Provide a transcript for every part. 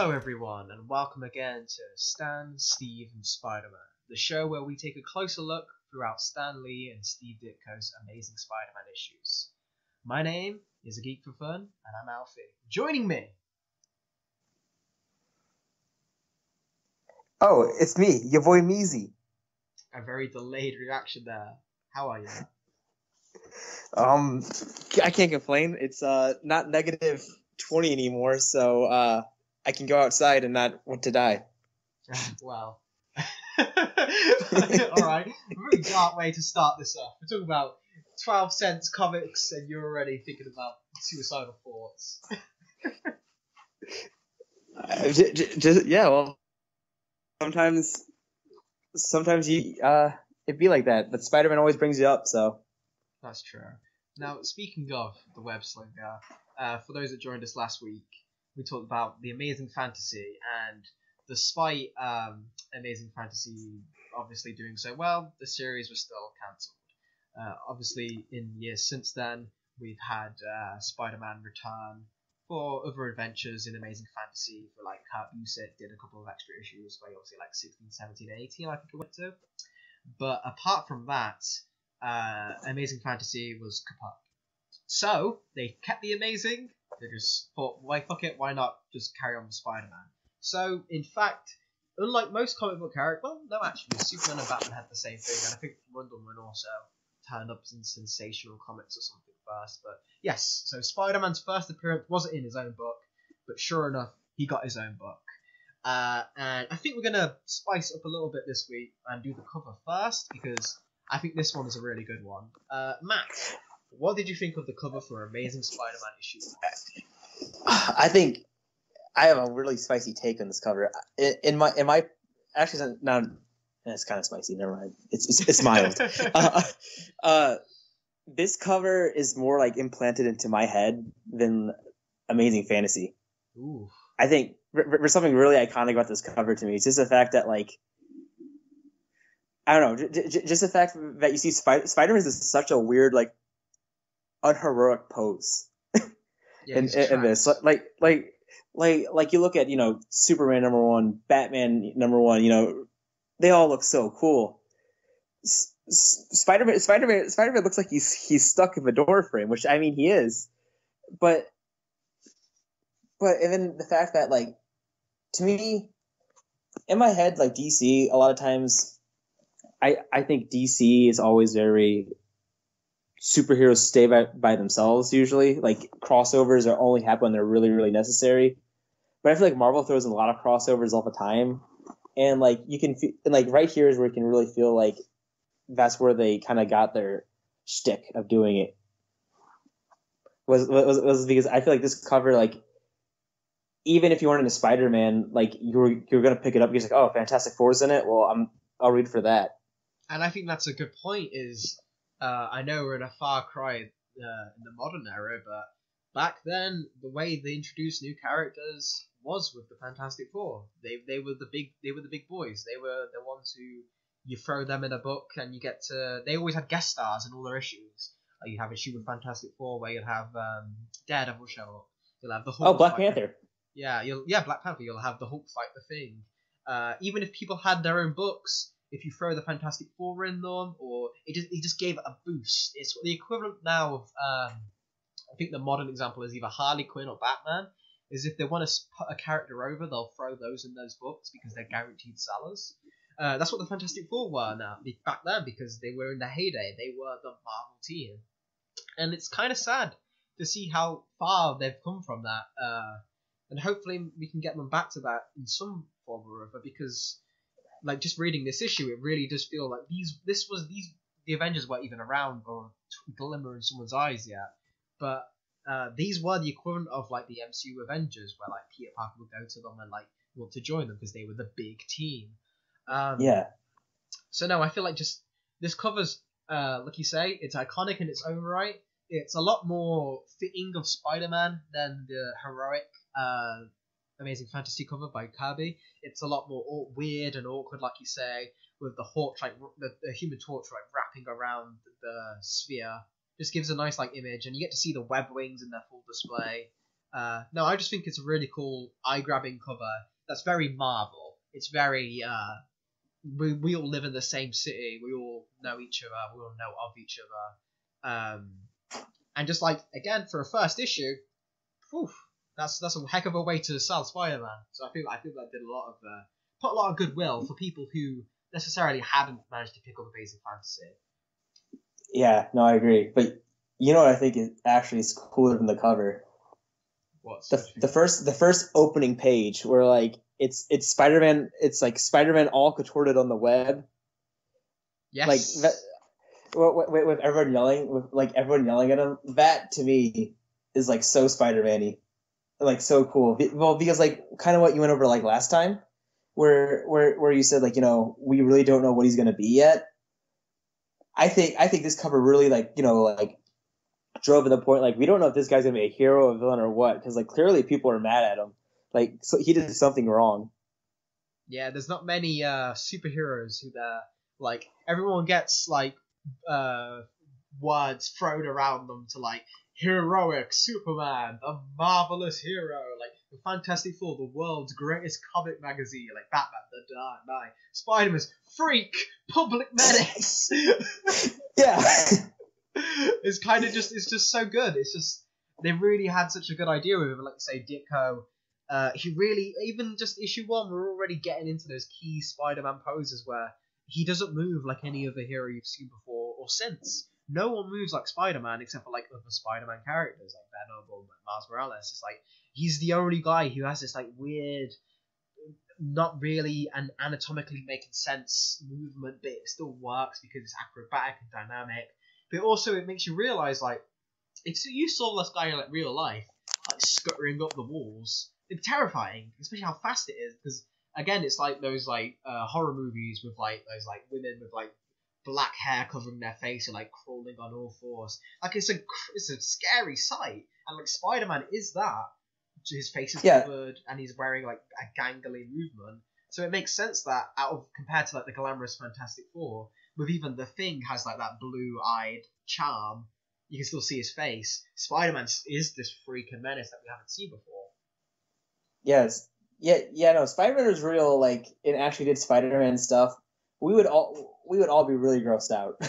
Hello, everyone, and welcome again to Stan, Steve, and Spider-Man, the show where we take a closer look throughout Stan Lee and Steve Ditko's Amazing Spider-Man issues. My name is a Geek for Fun, and I'm Alfie. Joining me, Oh, it's me, your boy Measy. a very delayed reaction there. How are you? I can't complain. It's not negative 20 anymore, so I can go outside and not want to die. Well, alright, a very dark way to start this off. We're talking about 12 cents comics, and you're already thinking about suicidal thoughts. Well, sometimes you it'd be like that, but Spider-Man always brings you up, so. That's true. Now, speaking of the web slinger, for those that joined us last week, we talked about the Amazing Fantasy, and despite Amazing Fantasy obviously doing so well, the series was still cancelled. Obviously, in years since then, we've had Spider-Man return for other adventures in Amazing Fantasy, for like Kurt Busiek did a couple of extra issues, where obviously like 16, 17, 18, I think it went to. But apart from that, Amazing Fantasy was kaput. So they kept the Amazing. They just thought, why fuck it? Why not just carry on with Spider-Man? So in fact, unlike most comic book characters, well, no, actually, Superman and Batman had the same thing, and I think Wonder Woman also turned up in Sensational Comics or something first. But yes, so Spider-Man's first appearance wasn't in his own book, but sure enough, he got his own book. And I think we're gonna spice up a little bit this week and do the cover first, because I think this one is a really good one. Matt, what did you think of the cover for Amazing Spider-Man issue 1? I think I have a really spicy take on this cover. In my actually, no, it's kind of spicy. Never mind. It's mild. This cover is more like implanted into my head than Amazing Fantasy. Ooh. I think there's something really iconic about this cover to me. It's just the fact that, like, I don't know, just the fact that you see Spider-Man is such a weird, like, unheroic pose. Yeah, in this, like you look at, Superman #1, Batman #1, they all look so cool. Spider-Man looks like he's stuck in the door frame, which, I mean, he is, but even the fact that, like, to me, in my head, like, DC, a lot of times, I think DC is always very superheroes stay by themselves usually. Like, crossovers are only happen when they're really, really necessary. But I feel like Marvel throws in a lot of crossovers all the time, and like you can feel, and like right here is where you can really feel like that's where they kind of got their shtick of doing it. Was because I feel like this cover, like, even if you weren't into Spider-Man, like you're gonna pick it up because like, oh, Fantastic Four's in it. Well, I'll read for that. And I think that's a good point. I know we're in a far cry in the modern era, but back then the way they introduced new characters was with the Fantastic Four. They were the big boys. They were the ones who you throw them in a book and you get to. They always had guest stars in all their issues. Like, you have a issue with Fantastic Four where you'll have Daredevil show up. You'll have the Hulk. Oh, Black Panther. Yeah, Black Panther. You'll have the Hulk fight the Thing. Even if people had their own books, if you throw the Fantastic Four in them, or it just gave it a boost. It's the equivalent now of I think the modern example is either Harley Quinn or Batman. Is if they want to put a character over, they'll throw those in those books because they're guaranteed sellers. That's what the Fantastic Four were back then, because they were in their heyday. They were the Marvel team, and it's kind of sad to see how far they've come from that. And hopefully we can get them back to that in some form or other, because, like, just reading this issue, it really does feel like the Avengers weren't even around or glimmer in someone's eyes yet, but these were the equivalent of, like, the MCU Avengers, where, like, Peter Parker would go to them and, like, want to join them because they were the big team. Yeah. So no, I feel like just this covers, like you say, it's iconic in its own right. It's a lot more fitting of Spider-Man than the heroic Amazing Fantasy cover by Kirby. It's a lot more weird and awkward, like you say, with the Torch, like the Human Torch, like wrapping around the sphere. Just gives a nice, like, image, and you get to see the web wings in their full display. No, I just think it's a really cool, eye-grabbing cover. That's very Marvel. It's very we all live in the same city. We all know each other. We all know of each other. And just like again for a first issue, whew, that's a heck of a way to sell Spider-Man. So I feel that did a lot of put a lot of goodwill for people who necessarily hadn't managed to pick up Amazing Fantasy. Yeah, no, I agree. But you know what I think is actually is cooler than the cover? What's the first opening page where like it's Spider-Man, it's like Spider-Man all contorted on the web. Yes. Like that, with everyone yelling at him. That to me is like so Spider-Man-y, like so cool. Well, because like kind of what you went over like last time, where you said like we really don't know what he's gonna be yet. I think this cover really like drove to the point like we don't know if this guy's gonna be a hero, a villain, or what, because like clearly people are mad at him. Like so he did something wrong. Yeah, there's not many superheroes who like everyone gets like words thrown around them to like heroic Superman, a marvelous hero, like the Fantastic Four, the world's greatest comic magazine, like Batman, the Dark Knight, Spider-Man's freak, public menace. Yeah. It's kind of just, it's just so good. It's just, they really had such a good idea with him. Like, say, Ditko, he really, even just issue 1, we're already getting into those key Spider-Man poses where he doesn't move like any other hero you've seen before or since. No one moves like Spider-Man except for like other Spider-Man characters like Venom or Miles Morales. It's like, he's the only guy who has this like weird, not really an anatomically making sense movement, but it still works because it's acrobatic and dynamic. But also it makes you realise, like, if you saw this guy in like real life, like scuttering up the walls, it's terrifying, especially how fast it is. Because again, it's like those like horror movies with like those like women with like black hair covering their face and like crawling on all fours. Like it's a scary sight, and like Spider-Man is that. His face is covered, and he's wearing like a gangly movement. So it makes sense that compared to like the glamorous Fantastic Four, with even the Thing has like that blue-eyed charm, you can still see his face. Spider-Man is this freak and menace that we haven't seen before. Yes. Yeah, no, Spider-Man was real, like, and actually did Spider-Man stuff. We would all be really grossed out.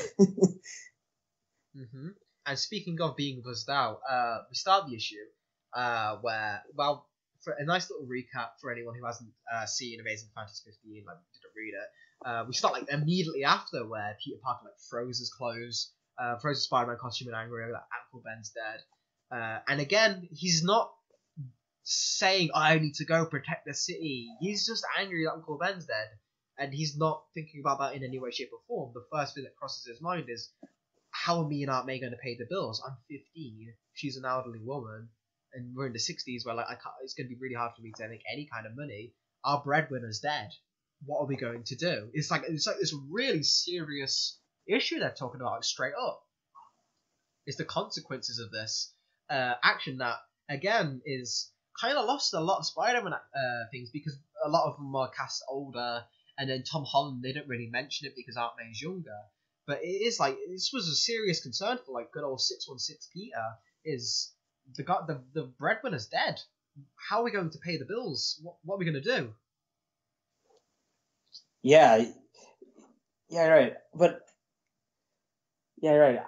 Mm-hmm. And speaking of being grossed out, we start the issue where, well, for a nice little recap for anyone who hasn't seen Amazing Fantasy 15, like didn't read it, we start like immediately after where Peter Parker like throws his clothes, throws his Spider-Man costume and angry that Uncle Ben's dead. And again, he's not saying, I need to go protect the city. He's just angry that Uncle Ben's dead. And he's not thinking about that in any way, shape, or form. The first thing that crosses his mind is, how are me and Aunt May going to pay the bills? I'm 15. She's an elderly woman. And we're in the 60s where like it's going to be really hard for me to make any kind of money. Our breadwinner's dead. What are we going to do? It's like this really serious issue they're talking about, like, straight up. It's the consequences of this action that, again, is kind of lost a lot of Spider-Man things because a lot of them are cast older, and then Tom Holland, they don't really mention it because Aunt May's younger. But it is like, this was a serious concern for like good old 616 Peter, is the breadwinner's dead. How are we going to pay the bills? What are we going to do? Yeah, right. But yeah, right.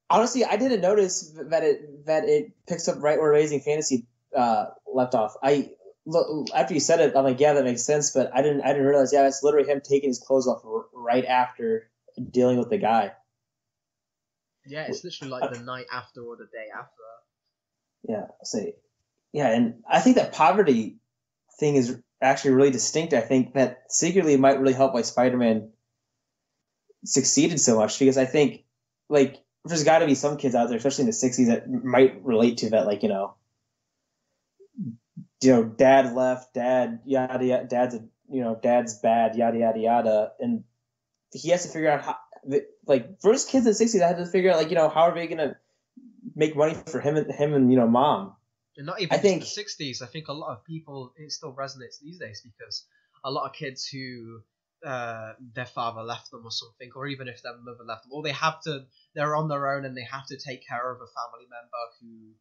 Honestly, I didn't notice that it picks up right where Amazing Fantasy left off. After you said it, I'm like, yeah, that makes sense. But I didn't realize. Yeah, it's literally him taking his clothes off right after dealing with the guy. Yeah, it's literally like the night after or the day after. Yeah, yeah, and I think that poverty thing is actually really distinct. I think that secretly might really help why Spider-Man succeeded so much, because I think like there's got to be some kids out there, especially in the 60s, that might relate to that, like dad left, dad yada yada, dad's bad, yada yada yada, and he has to figure out how, like, first kids in the 60s, I had to figure out, like, how are they gonna make money for him and mom. And not even in the 60s. I think a lot of people, it still resonates these days, because a lot of kids who their father left them or something, or even if their mother left them, or they're on their own and they have to take care of a family member who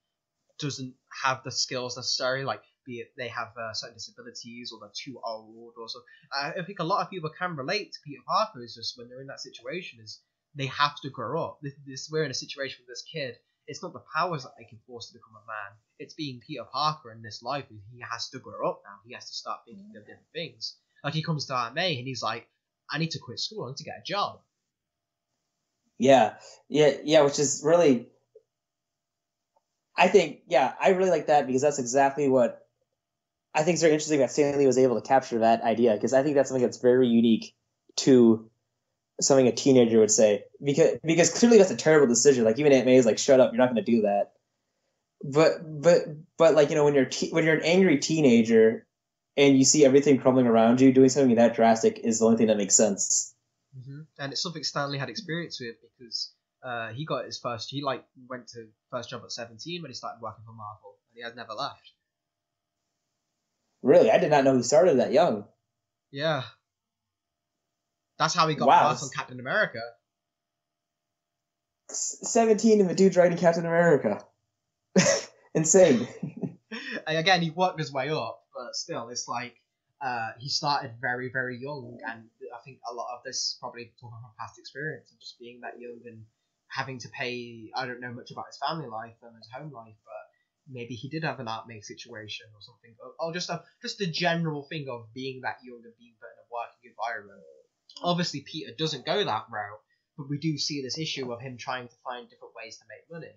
doesn't have the skills necessary, like be it they have certain disabilities or they're too old or so. I think a lot of people can relate to Peter Parker. Is just when they're in that situation, is they have to grow up. We're in a situation with this kid. It's not the powers that they can force to become a man. It's being Peter Parker in this life. He has to grow up now. He has to start thinking of different things. Like he comes to Aunt May and he's like, I need to quit school. I need to get a job. Yeah, which is really, I think, I really like that because that's exactly what I think is very interesting that Stan Lee was able to capture that idea, because I think that's something that's very unique to something a teenager would say, because clearly that's a terrible decision. Like even Aunt May is like, shut up, you're not going to do that. But like, when you're an angry teenager and you see everything crumbling around you, doing something that drastic is the only thing that makes sense. Mm-hmm. And it's something Stanley had experience with because he got his first. He went to first job at 17 when he started working for Marvel, and he has never left. Really, I did not know he started that young. Yeah, that's how he got first on Captain America. 17 and the dude's writing Captain America. Insane. And again, he worked his way up, but still, it's like he started very, very young, and I think a lot of this is probably talking from past experience of just being that young and having to pay. I don't know much about his family life and his home life, but maybe he did have an Aunt May situation or something, or just a general thing of being that young and being put in a working environment. Obviously, Peter doesn't go that route, but we do see this issue of him trying to find different ways to make money.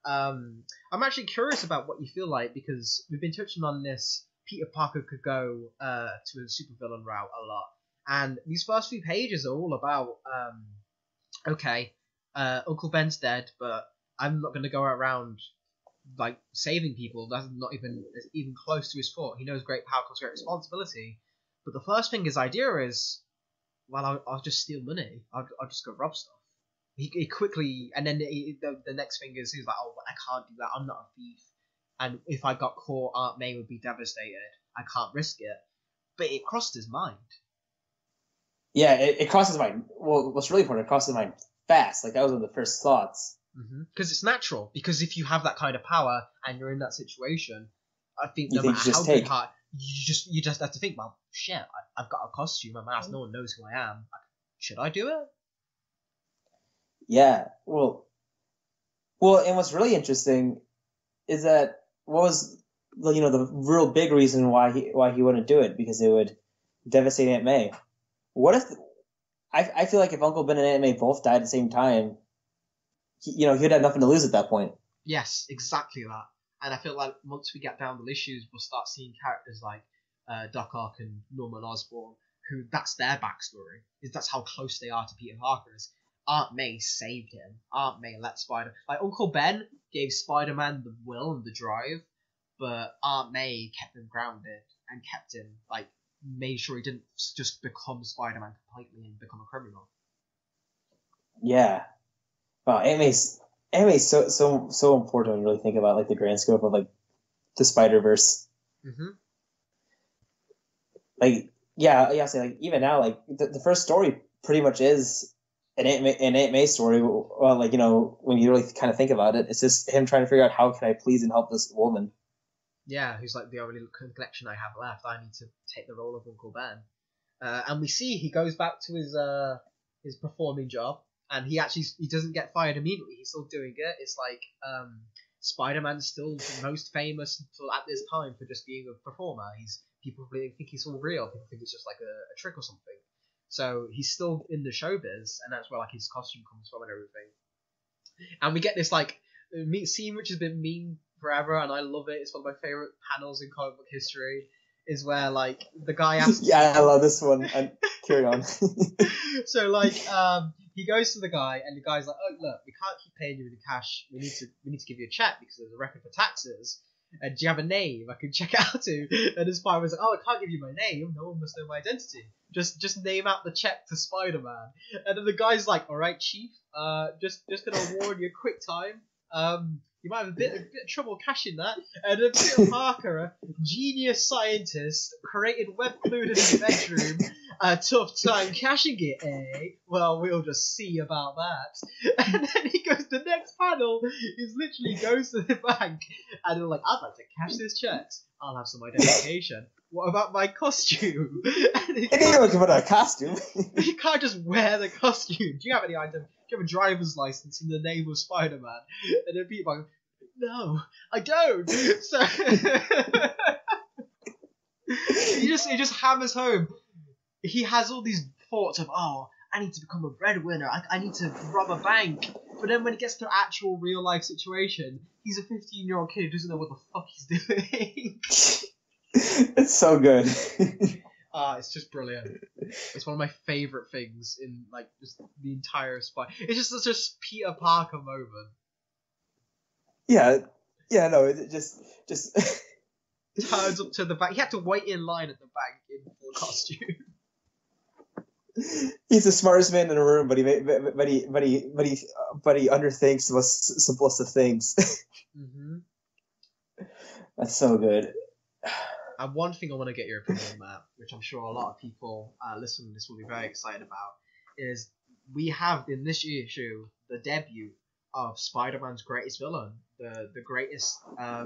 I'm actually curious about what you feel like, because we've been touching on this. Peter Parker could go to a supervillain route a lot. And these first few pages are all about, Uncle Ben's dead, but I'm not going to go around like saving people. That's not even close to his fault. He knows great power comes great responsibility. But the first thing his idea is, well, I'll just steal money. I'll just go rob stuff. He quickly, and then the next thing is he's like, oh, I can't do that. I'm not a thief. And if I got caught, Aunt May would be devastated. I can't risk it. But it crossed his mind. Yeah, it crossed his mind. Well, what's really important, it crossed his mind fast. Like, that was one of the first thoughts. Because it's natural. Because if you have that kind of power and you're in that situation, I think no matter how good heart, you just have to think, well, shit, I've got a costume, a mask, no one knows who I am. Should I do it? Yeah, well, and what's really interesting is that what was the real big reason why he wouldn't do it, because it would devastate Aunt May. What if I feel like if Uncle Ben and Aunt May both died at the same time, he'd have nothing to lose at that point. Yes, exactly that. And I feel like once we get down the issues, we'll start seeing characters like Doc Ock and Norman Osborn, who that's their backstory. That's how close they are to Peter Parker. Aunt May saved him. Aunt May let Uncle Ben gave Spider-Man the will and the drive, but Aunt May kept him grounded and kept him, made sure he didn't just become Spider-Man completely and become a criminal. Yeah. Wow, Aunt May's so important when you really think about the grand scope of the Spider-Verse. Even now, the first story pretty much is an Aunt May story. Well, when you really kind of think about it, it's just him trying to figure out how can I please and help this woman. Yeah, who's the only connection I have left. I need to take the role of Uncle Ben. And we see he goes back to his performing job, and he doesn't get fired immediately. He's still doing it. It's like Spider-Man's still the most famous at this time for just being a performer. People really think he's all real. People think it's just like a trick or something. So he's still in the showbiz, and that's where his costume comes from and everything. And we get this scene which has been meme forever, and I love it. It's one of my favorite panels in comic book history. Is where the guy asks. Yeah, I love this one. Carry on. So he goes to the guy, and the guy's like, "Oh, look, we can't keep paying you in cash. We need to give you a check because there's a record for taxes. And do you have a name I can check out to?" And his father was like, "Oh, I can't give you my name. No one must know my identity. Just name out the check to Spider-Man." And then the guy's like, "All right, Chief. Just gonna warn you, quick time. You might have a bit of trouble cashing that." And then Peter Parker, a genius scientist, created web fluid in his bedroom A tough time cashing it, eh? Well, we'll just see about that. And then he goes, the next panel is literally goes to the bank and they're like, I'd like to cash this checks. I'll have some identification. What about my costume? And He didn't look about a costume. you can't just wear the costume. Do you have any item? Do you have a driver's license in the name of Spider-Man? And then Peter Parker, no, I don't. So he just hammers home. He has all these thoughts of, oh, I need to become a breadwinner. I need to rob a bank. But then when it gets to actual real life situation, he's a 15-year-old kid who doesn't know what the fuck he's doing. It's so good. It's just brilliant. It's one of my favourite things in like just the entire Spy. It's just such a Peter Parker moment. Yeah, no, it just Turns up to the bank. He had to wait in line at the bank in full costume. He's the smartest man in the room, but he underthinks the most simplest of things. Mm-hmm. That's so good. And one thing I want to get your opinion on, Matt, which I'm sure a lot of people listening to this will be very excited about, is we have in this issue the debut of Spider-Man's greatest villain, the greatest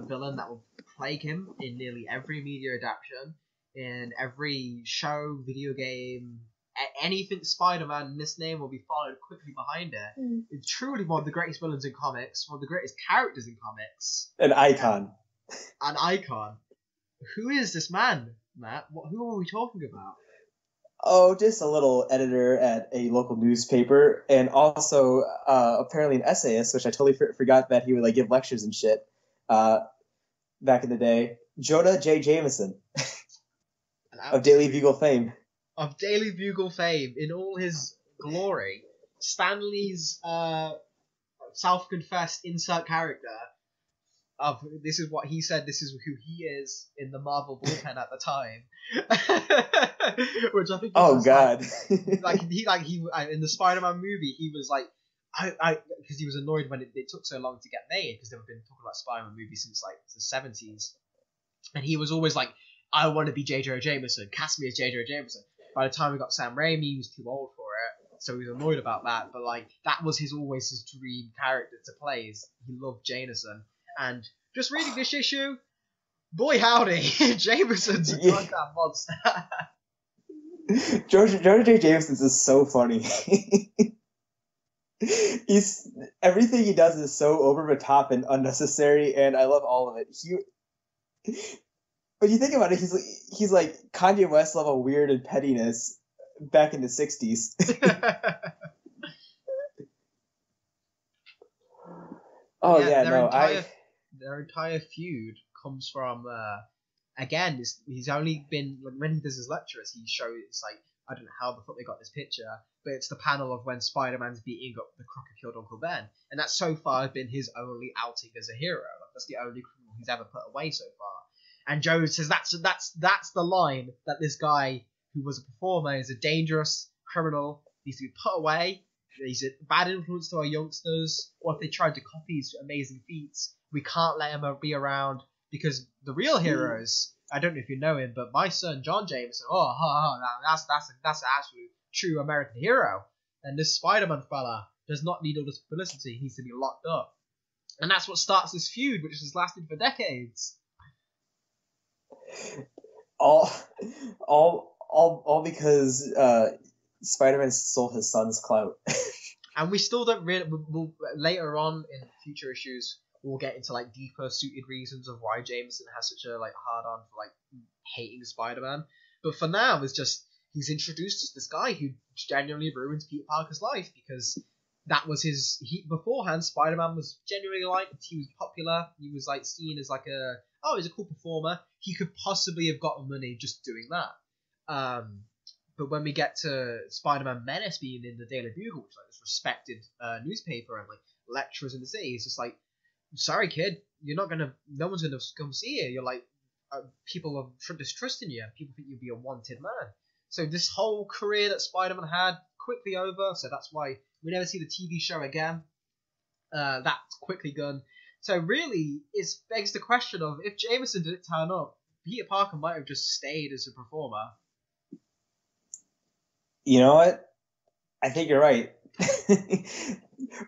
villain that will plague him in nearly every media adaptation, in every show, video game, anything Spider-Man in this name will be followed quickly behind it. It's truly one of the greatest villains in comics, one of the greatest characters in comics. An icon. An icon. Who is this man, Matt? Who are we talking about? Oh, just a little editor at a local newspaper, and also apparently an essayist, which I totally forgot that he would like give lectures and shit back in the day. Jonah J. Jameson of Daily Bugle fame. Of Daily Bugle fame, in all his glory, Stanley's self-confessed insert character of this is what he said, this is who he is in the Marvel bullpen at the time, which I think. Oh God! He in the Spider-Man movie, he was like, because he was annoyed when it took so long to get made because they've been talking about Spider-Man movies since like the 70s, and he was always like, I want to be J. Jonah Jameson, cast me as J. Jonah Jameson. By the time we got Sam Raimi, he was too old for it, so he was annoyed about that. But like that was always his dream character to play. He loved Jameson, and just reading this issue, boy howdy, Jameson's a goddamn monster. Jonah J. Jameson is so funny. He's everything he does is so over the top and unnecessary, and I love all of it. But you think about it, he's like Kanye West level weird and pettiness back in the 60s. Oh yeah, their entire feud comes from again. He's only been when he does his lectures, he shows it's like I don't know how the fuck they got this picture, but it's the panel of when Spider-Man's beating up the crook who killed Uncle Ben, and that's so far been his only outing as a hero. Like, that's the only criminal he's ever put away so far. And Joe says that's the line that this guy who was a performer is a dangerous criminal, needs to be put away. He's a bad influence to our youngsters. What if they tried to copy his amazing feats? We can't let him be around because the real heroes. I don't know if you know him, but my son John Jameson. That's an absolute true American hero. And this Spider-Man fella does not need all this publicity. He needs to be locked up. And that's what starts this feud, which has lasted for decades. All because Spider-Man stole his son's clout. And we still don't really. We'll, later on in future issues, we'll get into like deeper suited reasons of why Jameson has such a like hard on for like hating Spider-Man. But for now, it's just he's introduced as this guy who genuinely ruins Peter Parker's life because that was his. Beforehand, Spider-Man was genuinely liked. He was popular. He was like seen as like he's a cool performer. He could possibly have gotten money just doing that. But when we get to Spider-Man Menace being in the Daily Bugle, which is like this respected newspaper and like lecturers in the city, it's just like, sorry kid, no one's gonna come see you. You're like, people are distrusting you. People think you'll be a wanted man. So this whole career that Spider-Man had quickly over. So that's why we never see the TV show again. That's quickly gone. So really, it begs the question of if Jameson didn't turn up, Peter Parker might have just stayed as a performer. You know what? I think you're right.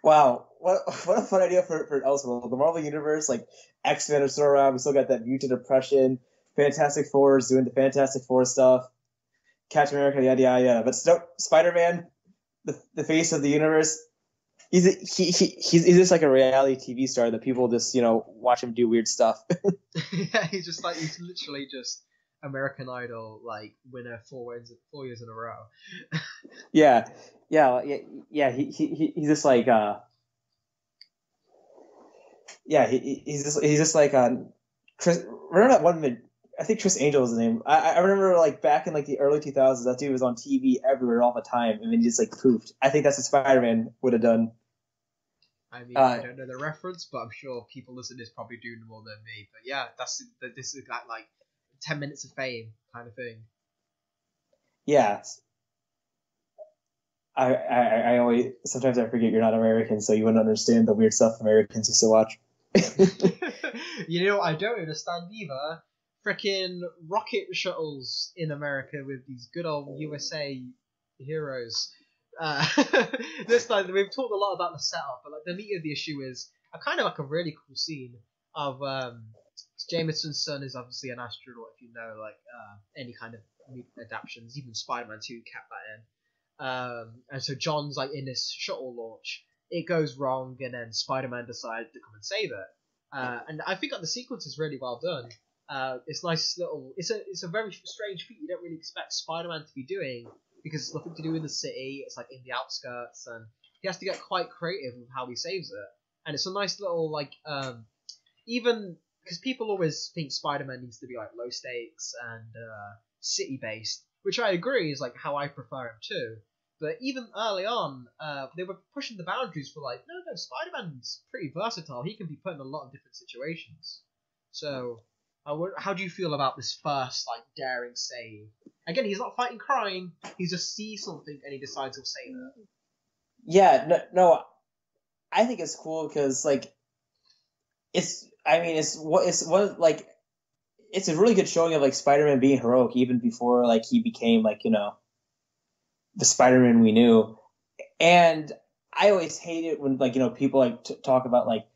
Wow, what a fun idea for Elseworld. The Marvel Universe, like X-Men are still around. We still got that mutant oppression. Fantastic Four is doing the Fantastic Four stuff. Captain America, yada yada yada. But Spider-Man, the face of the universe, he's just like a reality TV star that people just watch him do weird stuff. Yeah, he's literally just American Idol like winner 4 years in a row. Yeah, yeah. He's just like yeah. He's just like Chris. Remember that one? I think Chris Angel was his name. I remember like back in like the early 2000s, that dude was on TV everywhere all the time, and then he just like poofed. I think that's what Spider-Man would have done. I mean, I don't know the reference, but I'm sure people listening to this probably do more than me. But yeah, this is like 10 minutes of fame kind of thing. Yeah. I always sometimes I forget you're not American, so you wouldn't understand the weird stuff Americans used to watch. I don't understand either. Frickin' rocket shuttles in America with these good old USA heroes. This time we've talked a lot about the setup, but like the meat of the issue is a kind of like a really cool scene of Jameson's son is obviously an astronaut. If you know like any kind of adaptations, even Spider-Man 2 kept that in. And so John's like in this shuttle launch. It goes wrong, and then Spider-Man decides to come and save it. And I think that the sequence is really well done. It's nice little. It's a very strange feat you don't really expect Spider-Man to be doing because it's nothing to do in the city. It's like in the outskirts, and he has to get quite creative with how he saves it. And it's a nice little like even because people always think Spider-Man needs to be like low stakes and city based, which I agree is like how I prefer him too. But even early on, they were pushing the boundaries for like, no, Spider-Man's pretty versatile. He can be put in a lot of different situations. So, how do you feel about this first like daring save? Again, he's not fighting crime. He just sees something and he decides he'll save it. Yeah, no, I think it's cool because like it's a really good showing of like Spider-Man being heroic even before like he became like the Spider-Man we knew. And I always hate it when like people like talk about like,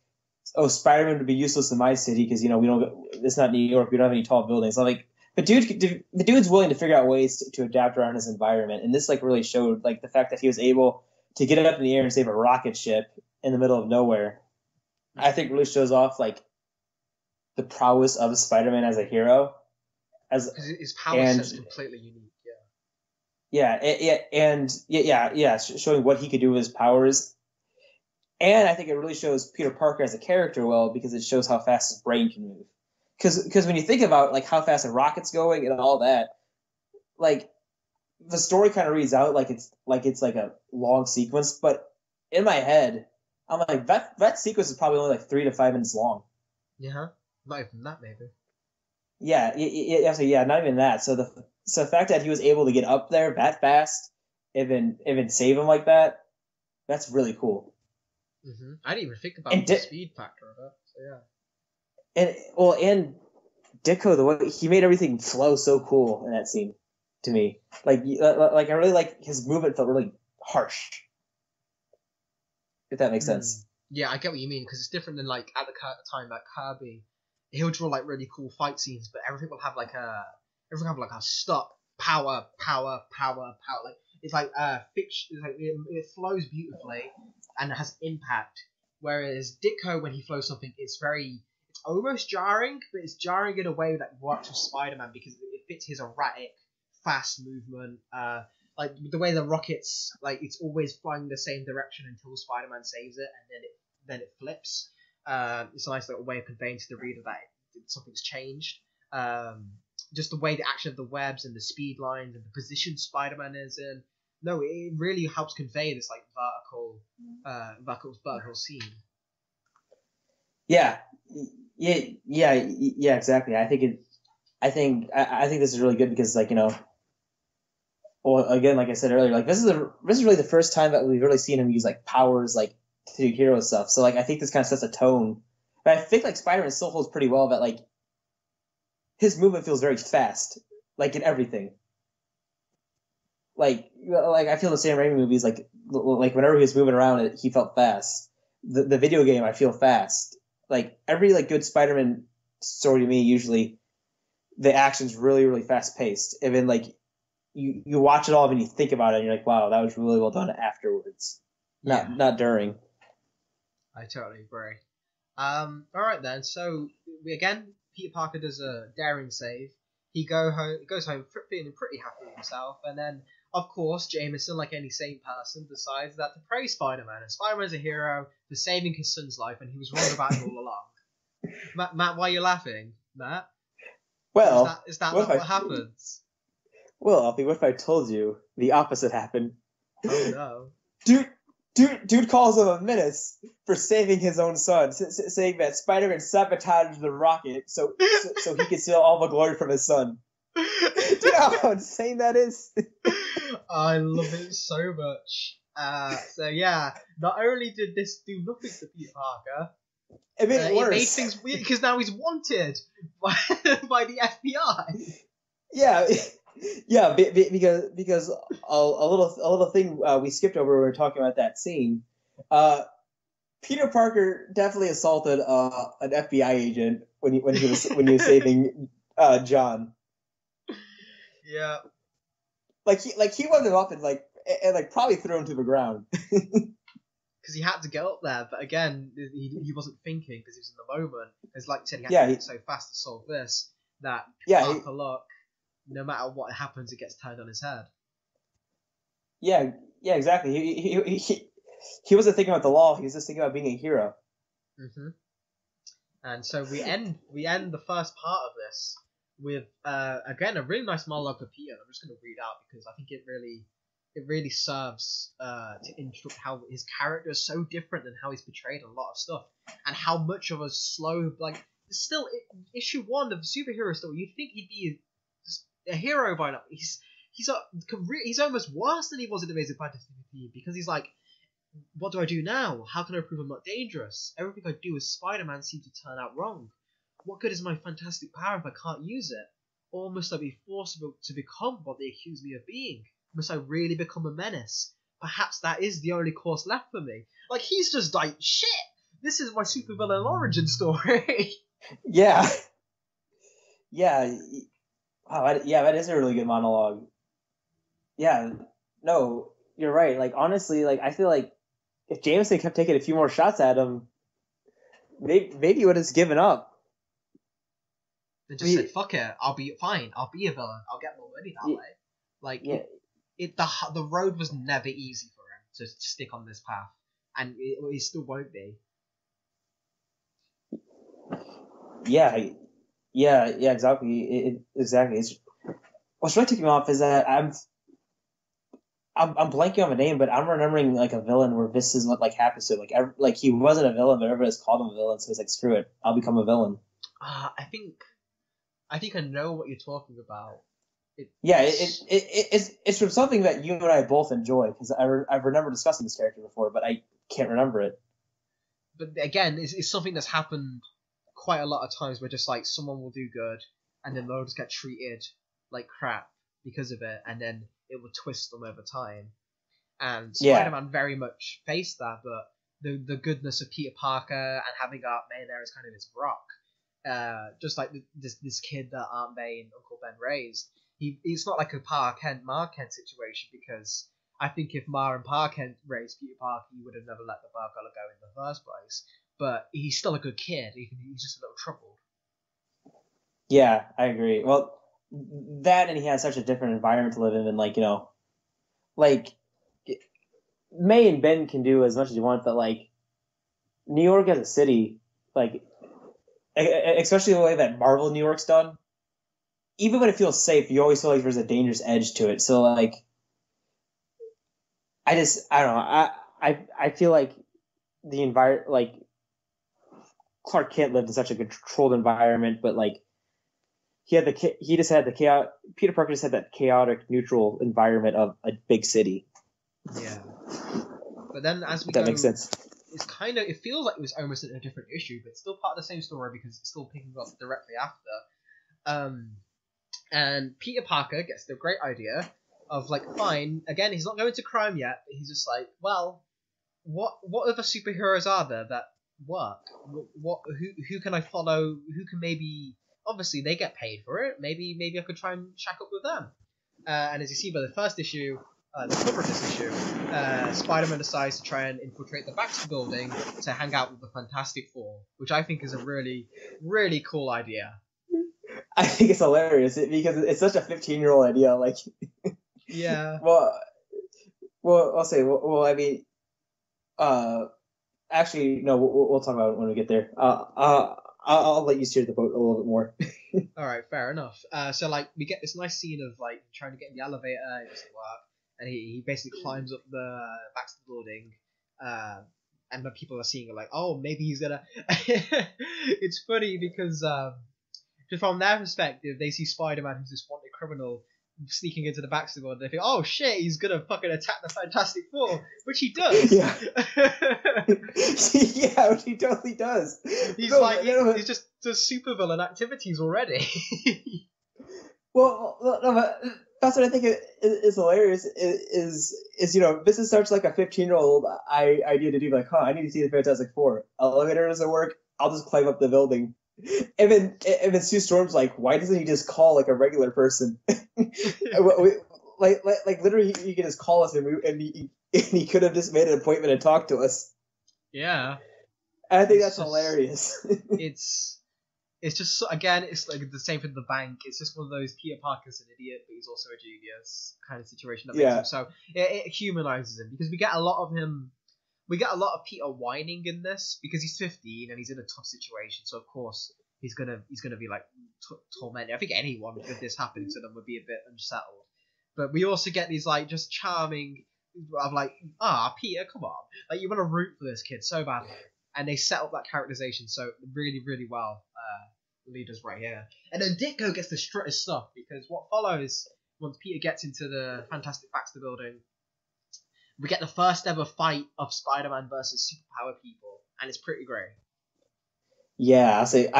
oh, Spider-Man would be useless in my city because we don't. It's not New York. We don't have any tall buildings. I'm like, the dude's willing to figure out ways to adapt around his environment, and this like really showed like the fact that he was able to get up in the air and save a rocket ship in the middle of nowhere. I think really shows off like the prowess of Spider-Man as a hero. Because his power set's completely unique. Showing what he could do with his powers. And I think it really shows Peter Parker as a character well because it shows how fast his brain can move. Because when you think about like how fast a rocket's going and all that, like the story kind of reads out like it's like a long sequence, but in my head, I'm like that sequence is probably only like 3 to 5 minutes long. Yeah, not even that maybe. Yeah, not even that. So the fact that he was able to get up there that fast, even save him like that, that's really cool. Mm-hmm. I didn't even think about the speed factor of it. So yeah. And Ditko, the way he made everything flow so cool in that scene to me. Like I really like his movement felt really harsh. If that makes sense. Yeah, I get what you mean because it's different than like at the time like Kirby. He'll draw like really cool fight scenes, but everything will have like a stop, power. Like it's like fiction. It's like it flows beautifully and it has impact. Whereas Ditko, when he flows something, it's almost jarring, but it's jarring in a way that works with Spider-Man because it fits his erratic, fast movement. Like the way the rockets, like it's always flying the same direction until Spider-Man saves it, and then it flips. It's a nice little way of conveying to the reader that something's changed. Just the way the action of the webs and the speed lines and the position Spider-Man is in. No, it really helps convey this like vertical scene. Yeah, exactly. I think this is really good because like well, again, like I said earlier, like this is really the first time that we've really seen him use like powers like to do hero stuff. So like I think this kind of sets a tone. But I think like Spider-Man still holds pretty well that like his movement feels very fast, like in everything. I feel the Sam Raimi movies, like whenever he was moving around, he felt fast. The video game, I feel fast. Like every like good Spider-Man story to me, usually the action's really really fast paced, and then like you watch it all and you think about it, and you're like, wow, that was really well done afterwards, not during. I totally agree. All right then. So Peter Parker does a daring save. He goes home feeling pretty happy with himself, and then of course Jameson, like any sane person, decides that to praise Spider-Man, and Spider-Man's a hero for saving his son's life, and he was wrong about it all along. Matt, why are you laughing, Matt? Well, is that not what happens? Well, Alfie, what if I told you the opposite happened? Oh no. Dude calls him a menace for saving his own son, saying that Spider-Man sabotaged the rocket so he could steal all the glory from his son. Do you know how insane that is? I love it so much. So yeah, not only did this do nothing to Peter Parker, it made things weird because now he's wanted by the FBI. Yeah, because a little thing we skipped over when we were talking about that scene. Peter Parker definitely assaulted an FBI agent when he was saving John. Yeah. Like he wound him up and probably threw him to the ground. Because he had to get up there, but again, he wasn't thinking because he was in the moment. Because like you said, he had to move so fast to solve this that Parker luck. No matter what happens, it gets turned on his head. Yeah, exactly. He wasn't thinking about the law. He was just thinking about being a hero. Mm-hmm. And so we end the first part of this with again a really nice monologue for Peter. I'm just going to read out because I think it really serves to instruct how his character is so different than how he's portrayed in a lot of stuff, and how much of a slow still issue 1 of the superhero story. You'd think he'd be a hero by now. He's almost worse than he was in Amazing Fantasy 15 because he's like, what do I do now? How can I prove I'm not dangerous? Everything I do as Spider-Man seems to turn out wrong. What good is my fantastic power if I can't use it? Or must I be forced to become what they accuse me of being? Must I really become a menace? Perhaps that is the only course left for me. Like, he's just like, shit! This is my supervillain origin story. Yeah. Wow, that is a really good monologue. Yeah, no, you're right. Like, honestly, like, I feel like if Jameson kept taking a few more shots at him, maybe he would have given up. They just said, fuck it, I'll be fine, I'll be a villain, I'll get more money that way. Like, the road was never easy for him to stick on this path, and it still won't be. Yeah, exactly. Exactly. What's really taking me off is that I'm blanking on the name, but I'm remembering like a villain where this is what like happens to him. Like he wasn't a villain, but everybody's called him a villain, so he's like, screw it, I'll become a villain. I think I know what you're talking about. It's from something that you and I both enjoy, because I remember discussing this character before, but I can't remember it. But again, it's something that's happened quite a lot of times where just like someone will do good and then they'll just get treated like crap because of it, and then it will twist them over time. And Spider-Man very much faced that, but the goodness of Peter Parker and having Aunt May there is kind of his rock. Just like this kid that Aunt May and Uncle Ben raised. He's not like a Pa Kent, Ma Kent situation, because I think if Ma and Pa Kent raised Peter Parker, he would have never let the Burglar go in the first place. But he's still a good kid. He's just a little troubled. Yeah, I agree. Well, that, and he has such a different environment to live in, and like May and Ben can do as much as you want, but like New York as a city, like especially the way that Marvel New York's done, even when it feels safe, you always feel like there's a dangerous edge to it. So like, I don't know. I feel like the environment, like Clark Kent lived in such a controlled environment, but like Peter Parker just had that chaotic, neutral environment of a big city. Yeah. But then as we that makes sense. It feels like it was almost a different issue, but it's still part of the same story because it's still picking up directly after. And Peter Parker gets the great idea of like, fine, again, he's not going to crime yet, but he's just like, well, what other superheroes are there that work? Who can I follow? Who can maybe, obviously they get paid for it. Maybe I could try and shack up with them. And as you see by the first issue, the cover of this issue, Spider-Man decides to try and infiltrate the Baxter Building to hang out with the Fantastic Four, which I think is a really, really cool idea. I think it's hilarious because it's such a 15-year-old idea. Like, yeah. Well, I'll say. Well, I mean, actually, no. We'll talk about it when we get there. I'll let you steer the boat a little bit more. All right, fair enough. So like we get this nice scene of like trying to get in the elevator, it doesn't work, and he basically climbs up the Baxter Building, and the people are seeing it like, oh, maybe he's gonna. It's funny because just from their perspective, they see Spider-Man, who's this wanted criminal, sneaking into the Baxter Building. They think, oh shit, he's gonna fucking attack the Fantastic Four, which he does. Yeah. Yeah, which he totally does. He's just does supervillain activities already. Well, no, but that's what I think is hilarious. Is this is such like a 15-year-old idea to do. Like, I need to see the Fantastic Four. Elevator doesn't work. I'll just climb up the building. And then Sue Storm's like, why doesn't he just call like a regular person? like literally, he could just call us and he could have just made an appointment and talked to us. Yeah, and I think that's hilarious. It's just again, it's like the same for the bank. It's just one of those Peter Parker's an idiot, but he's also a genius kind of situation that makes him so it humanizes him because we get a lot of him. We get a lot of Peter whining in this because he's 15 and he's in a tough situation. So of course he's gonna be like tormented. I think anyone with this happening to them would be a bit unsettled. But we also get these like just charming of like, Peter, come on, like you want to root for this kid so badly, and they set up that characterization so really, really well. Leaders right here, and then Ditko gets to strut his stuff because what follows once Peter gets into the Fantastic Baxter Building, we get the first ever fight of Spider-Man versus superpower people, and it's pretty great. Yeah, I'll say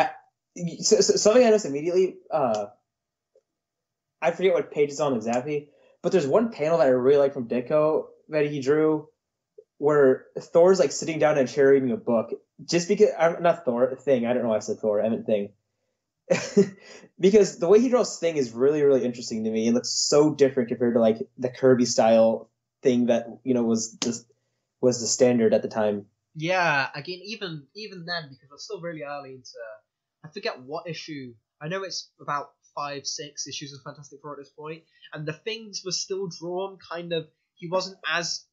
something I noticed immediately. I forget what page it's on exactly, but there's one panel that I really like from Ditko that he drew, where Thor's like sitting down in a chair reading a book. Just because I'm not Thor thing, I don't know why I said Thor. I meant Thing. Because the way he draws Thing is really, really interesting to me. It looks so different compared to like the Kirby style Thing that was the standard at the time. Yeah, again, even then, because we're still really early into, I forget what issue. I know it's about 5-6 issues of Fantastic Four at this point, and the Things were still drawn kind of. He wasn't as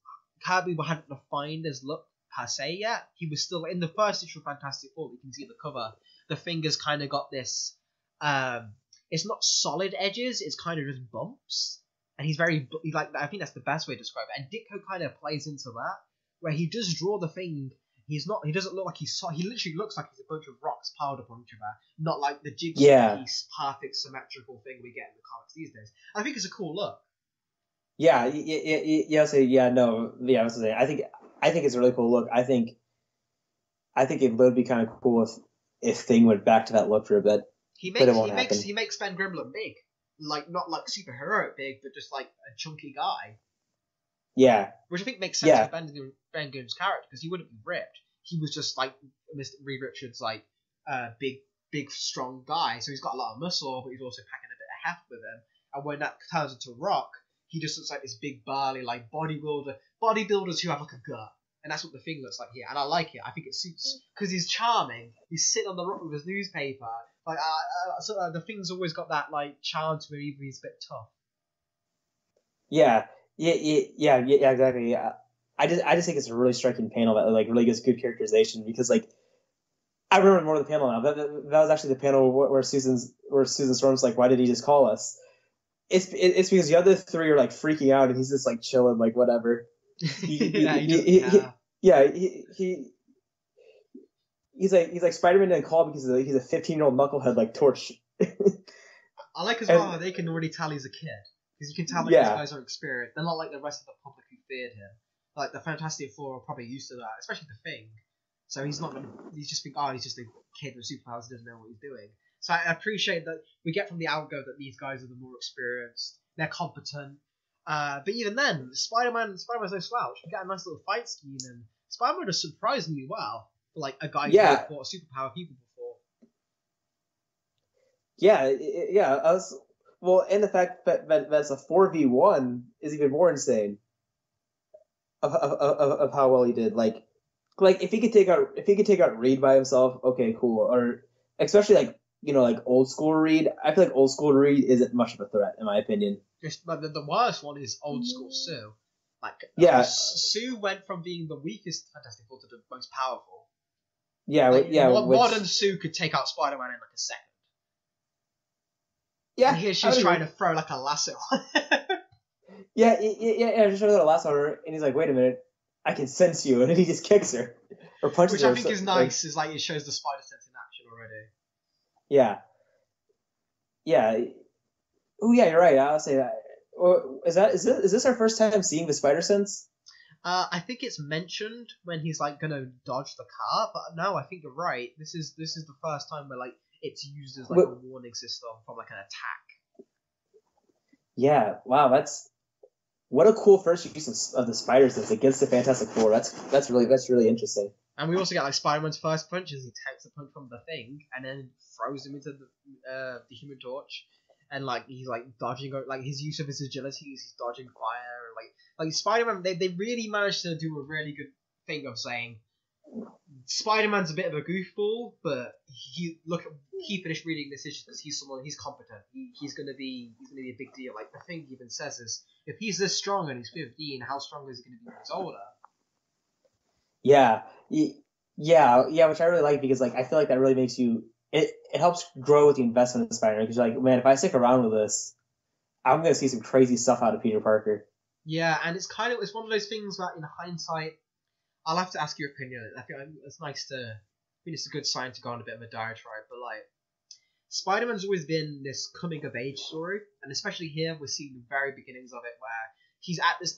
Kirby hadn't defined his look per se yet. He was still in the first issue of Fantastic Four. You can see the cover. The fingers kind of got this. It's not solid edges. It's kind of just bumps. And he's like, I think that's the best way to describe it. And Ditko kind of plays into that, where he does draw the thing. He doesn't look like he literally looks like he's a bunch of rocks piled up on each other, not like the jigsaw piece, perfect symmetrical thing we get in the comics these days. I think it's a cool look. Yeah, I was saying, I think it's a really cool look. I think it would be kind of cool if Thing went back to that look for a bit. He makes Ben Grimm look big. Like, not like superhero big, but just like a chunky guy. Yeah. Which I think makes sense for Ben Grimm's character, because he wouldn't be ripped. He was just like Mr. Reed Richards, like big, strong guy. So he's got a lot of muscle, but he's also packing a bit of heft with him. And when that turns into Rock, he just looks like this big, burly, like bodybuilders who have like a gut. And that's what the Thing looks like here. And I like it. I think it suits, because he's charming. He's sitting on the rock with his newspaper. Like, the Thing's always got that like charm to him, even if he's a bit tough. Yeah, exactly. Yeah. I just think it's a really striking panel that like really gives good characterization, because like I remember more of the panel now. That was actually the panel where Susan Storm's like, why did he just call us? It's because the other three are like freaking out and he's just like chilling, like whatever. He's like Spider-Man didn't call because he's a 15-year-old knucklehead like Torch. I like as well how they can already tell he's a kid, because you can tell that these guys are experienced. They're not like the rest of the public who feared him. Like the Fantastic Four are probably used to that, especially the Thing. So he's not gonna. He's just think, he's just a kid with superpowers who doesn't know what he's doing. So I appreciate that we get from the outgo that these guys are the more experienced. They're competent. But even then, Spider-Man's no slouch. We got a nice little fight scheme, and Spider-Man does surprisingly well for like a guy who fought superpower people before. Yeah. Well, and the fact that that's a 4v1 is even more insane of how well he did. Like if he could take out Reed by himself, okay, cool. Or especially like old school Reed. I feel like old school Reed isn't much of a threat in my opinion. But the worst one is old school Sue. Sue went from being the weakest Fantastic Four to the most powerful. Modern Sue could take out Spider-Man in like a second. Yeah, and here she's trying to throw like a lasso on her. Yeah, just throw a lasso on her, and he's like, "Wait a minute, I can sense you," and then he just kicks her or punches her. Which I think is nice. Is like it shows the spider sense in action already. Yeah. Oh yeah, you're right. I'll say that. Is this our first time seeing the spider sense? I think it's mentioned when he's like gonna dodge the car, but no, I think you're right. This is the first time where like it's used as like a warning system from like an attack. Yeah, wow, what a cool first use of the spider sense against the Fantastic Four. That's really interesting. And we also get like Spider-Man's first punch as he takes a punch from the Thing and then throws him into the Human Torch, and like he's like dodging, like his use of his agility is he's dodging fire, like Spider-Man. They really managed to do a really good thing of saying Spider-Man's a bit of a goofball, but he finished reading this issue because he's competent. He's gonna be a big deal. Like the Thing even says is if he's this strong and he's 15, how strong is he gonna be when he's older? Yeah, which I really like because like I feel like that really makes you it helps grow with the investment in Spider-Man because you're like, man, if I stick around with this, I'm gonna see some crazy stuff out of Peter Parker. Yeah, and it's one of those things that in hindsight, I'll have to ask your opinion. I think it's nice to. I think it's a good sign to go on a bit of a diatribe, but like Spider-Man's always been this coming of age story, and especially here we're seeing the very beginnings of it where he's at this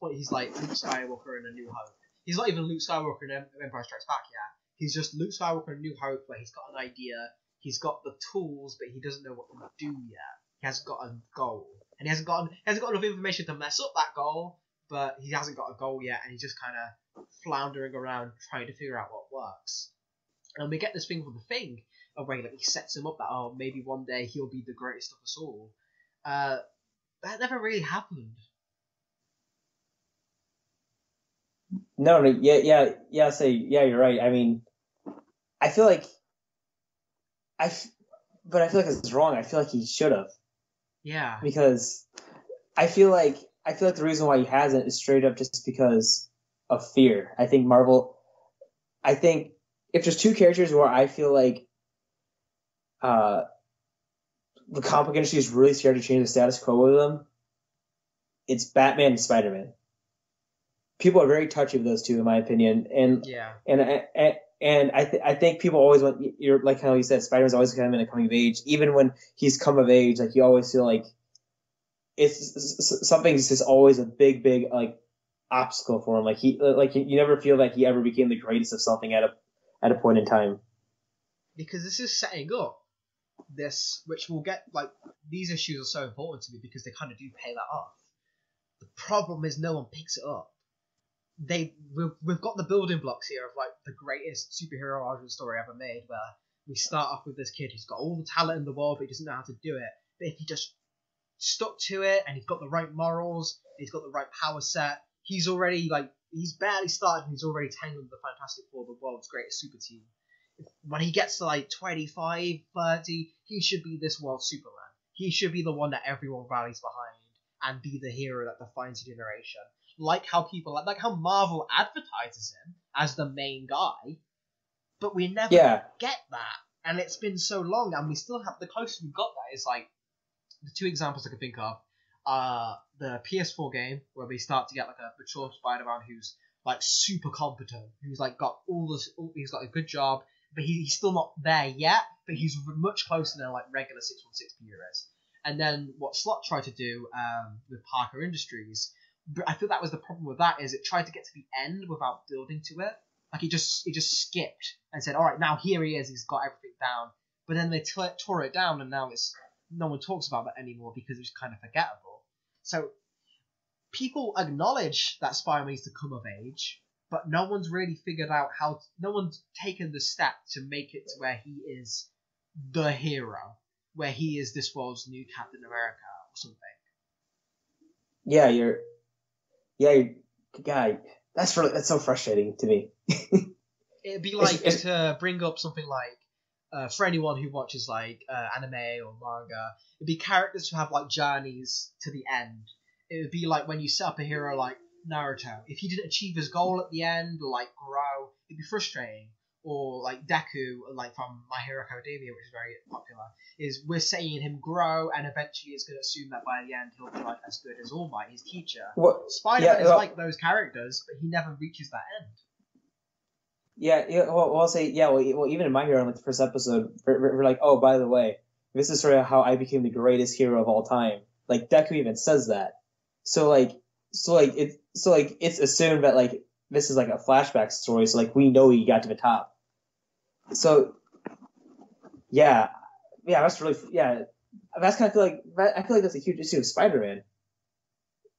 point he's like Luke Skywalker in A New Hope. He's not even Luke Skywalker in Empire Strikes Back yet. He's just Luke Skywalker in New Hope, where he's got an idea, he's got the tools, but he doesn't know what to do yet. He hasn't got a goal, and he hasn't got enough information to mess up that goal. But he hasn't got a goal yet, and he's just kind of floundering around trying to figure out what works. And we get this thing from the Thing, of where he sets him up that maybe one day he'll be the greatest of us all. That never really happened. No, yeah. You're right. I mean, I feel like it's wrong. I feel like he should have. Yeah. Because I feel like the reason why he hasn't is straight up just because of fear. I think if there's two characters where I feel like the comic industry is really scared to change the status quo with them, it's Batman and Spider-Man. People are very touchy with those two, in my opinion, and I think people always want. You're like how you said, Spider-Man's always kind of in a coming of age. Even when he's come of age, like you always feel like it's something's just always a big like obstacle for him. Like you never feel like he ever became the greatest of something at a point in time. Because this is setting up this, which we'll get. Like these issues are so important to me because they kind of do pay that off. The problem is no one picks it up. We've got the building blocks here of like the greatest superhero origin story ever made, where we start off with this kid who's got all the talent in the world but he doesn't know how to do it. But if he just stuck to it and he's got the right morals, he's got the right power set, he's barely started and he's already tangled with the Fantastic Four, the world's greatest super team. When he gets to like 25, 30, he should be this world's Superman. He should be the one that everyone rallies behind and be the hero that defines a generation. Like how Marvel advertises him as the main guy, but we never get that. And it's been so long, and we still have the closest we've got that is like the two examples I can think of are the PS4 game where we start to get like a mature Spider-Man who's like super competent, who's like got he's got a good job, but he's still not there yet, but he's much closer than like regular 616 is. And then what Slott tried to do with Parker Industries. But I feel that was the problem with that is it tried to get to the end without building to it. Like it just skipped and said, all right, now here he is, he's got everything down. But then they tore it down, and now no one talks about that anymore because it's kind of forgettable. So people acknowledge that Spider-Man needs to come of age, but no one's really figured out how. No one's taken the step to make it to where he is the hero, where he is this world's new Captain America or something. Yeah, God, that's so frustrating to me. It'd be like to bring up something like, for anyone who watches like anime or manga, it'd be characters who have like journeys to the end. It would be like when you set up a hero like Naruto. If he didn't achieve his goal at the end or like grow, it'd be frustrating. Or like Deku, like from My Hero Academia, which is very popular, is we're seeing him grow, and eventually it's going to assume that by the end he'll be like as good as All Might, his teacher. Spider-Man is like those characters, but he never reaches that end. Well, I'll say, well, even in My Hero, like the first episode, we're like, oh, by the way, this is sort of how I became the greatest hero of all time. Like Deku even says that. So it's assumed that like this is like a flashback story. So like we know he got to the top. So that's really That's kind of I feel like that's a huge issue of Spider-Man.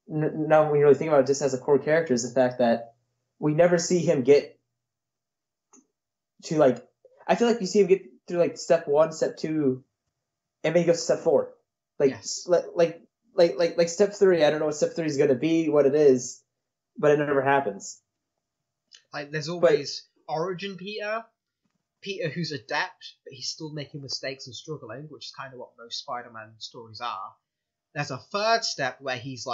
Now, when you really think about it, just as a core character, is the fact that we never see him get to like. I feel like you see him get through like step 1, step 2, and then he goes to step 4. Like step 3. I don't know what step 3 is going to be, what it is, but it never happens. Like there's always origin Peter who's adept, but he's still making mistakes and struggling, which is kind of what most Spider-Man stories are. There's a third step where he's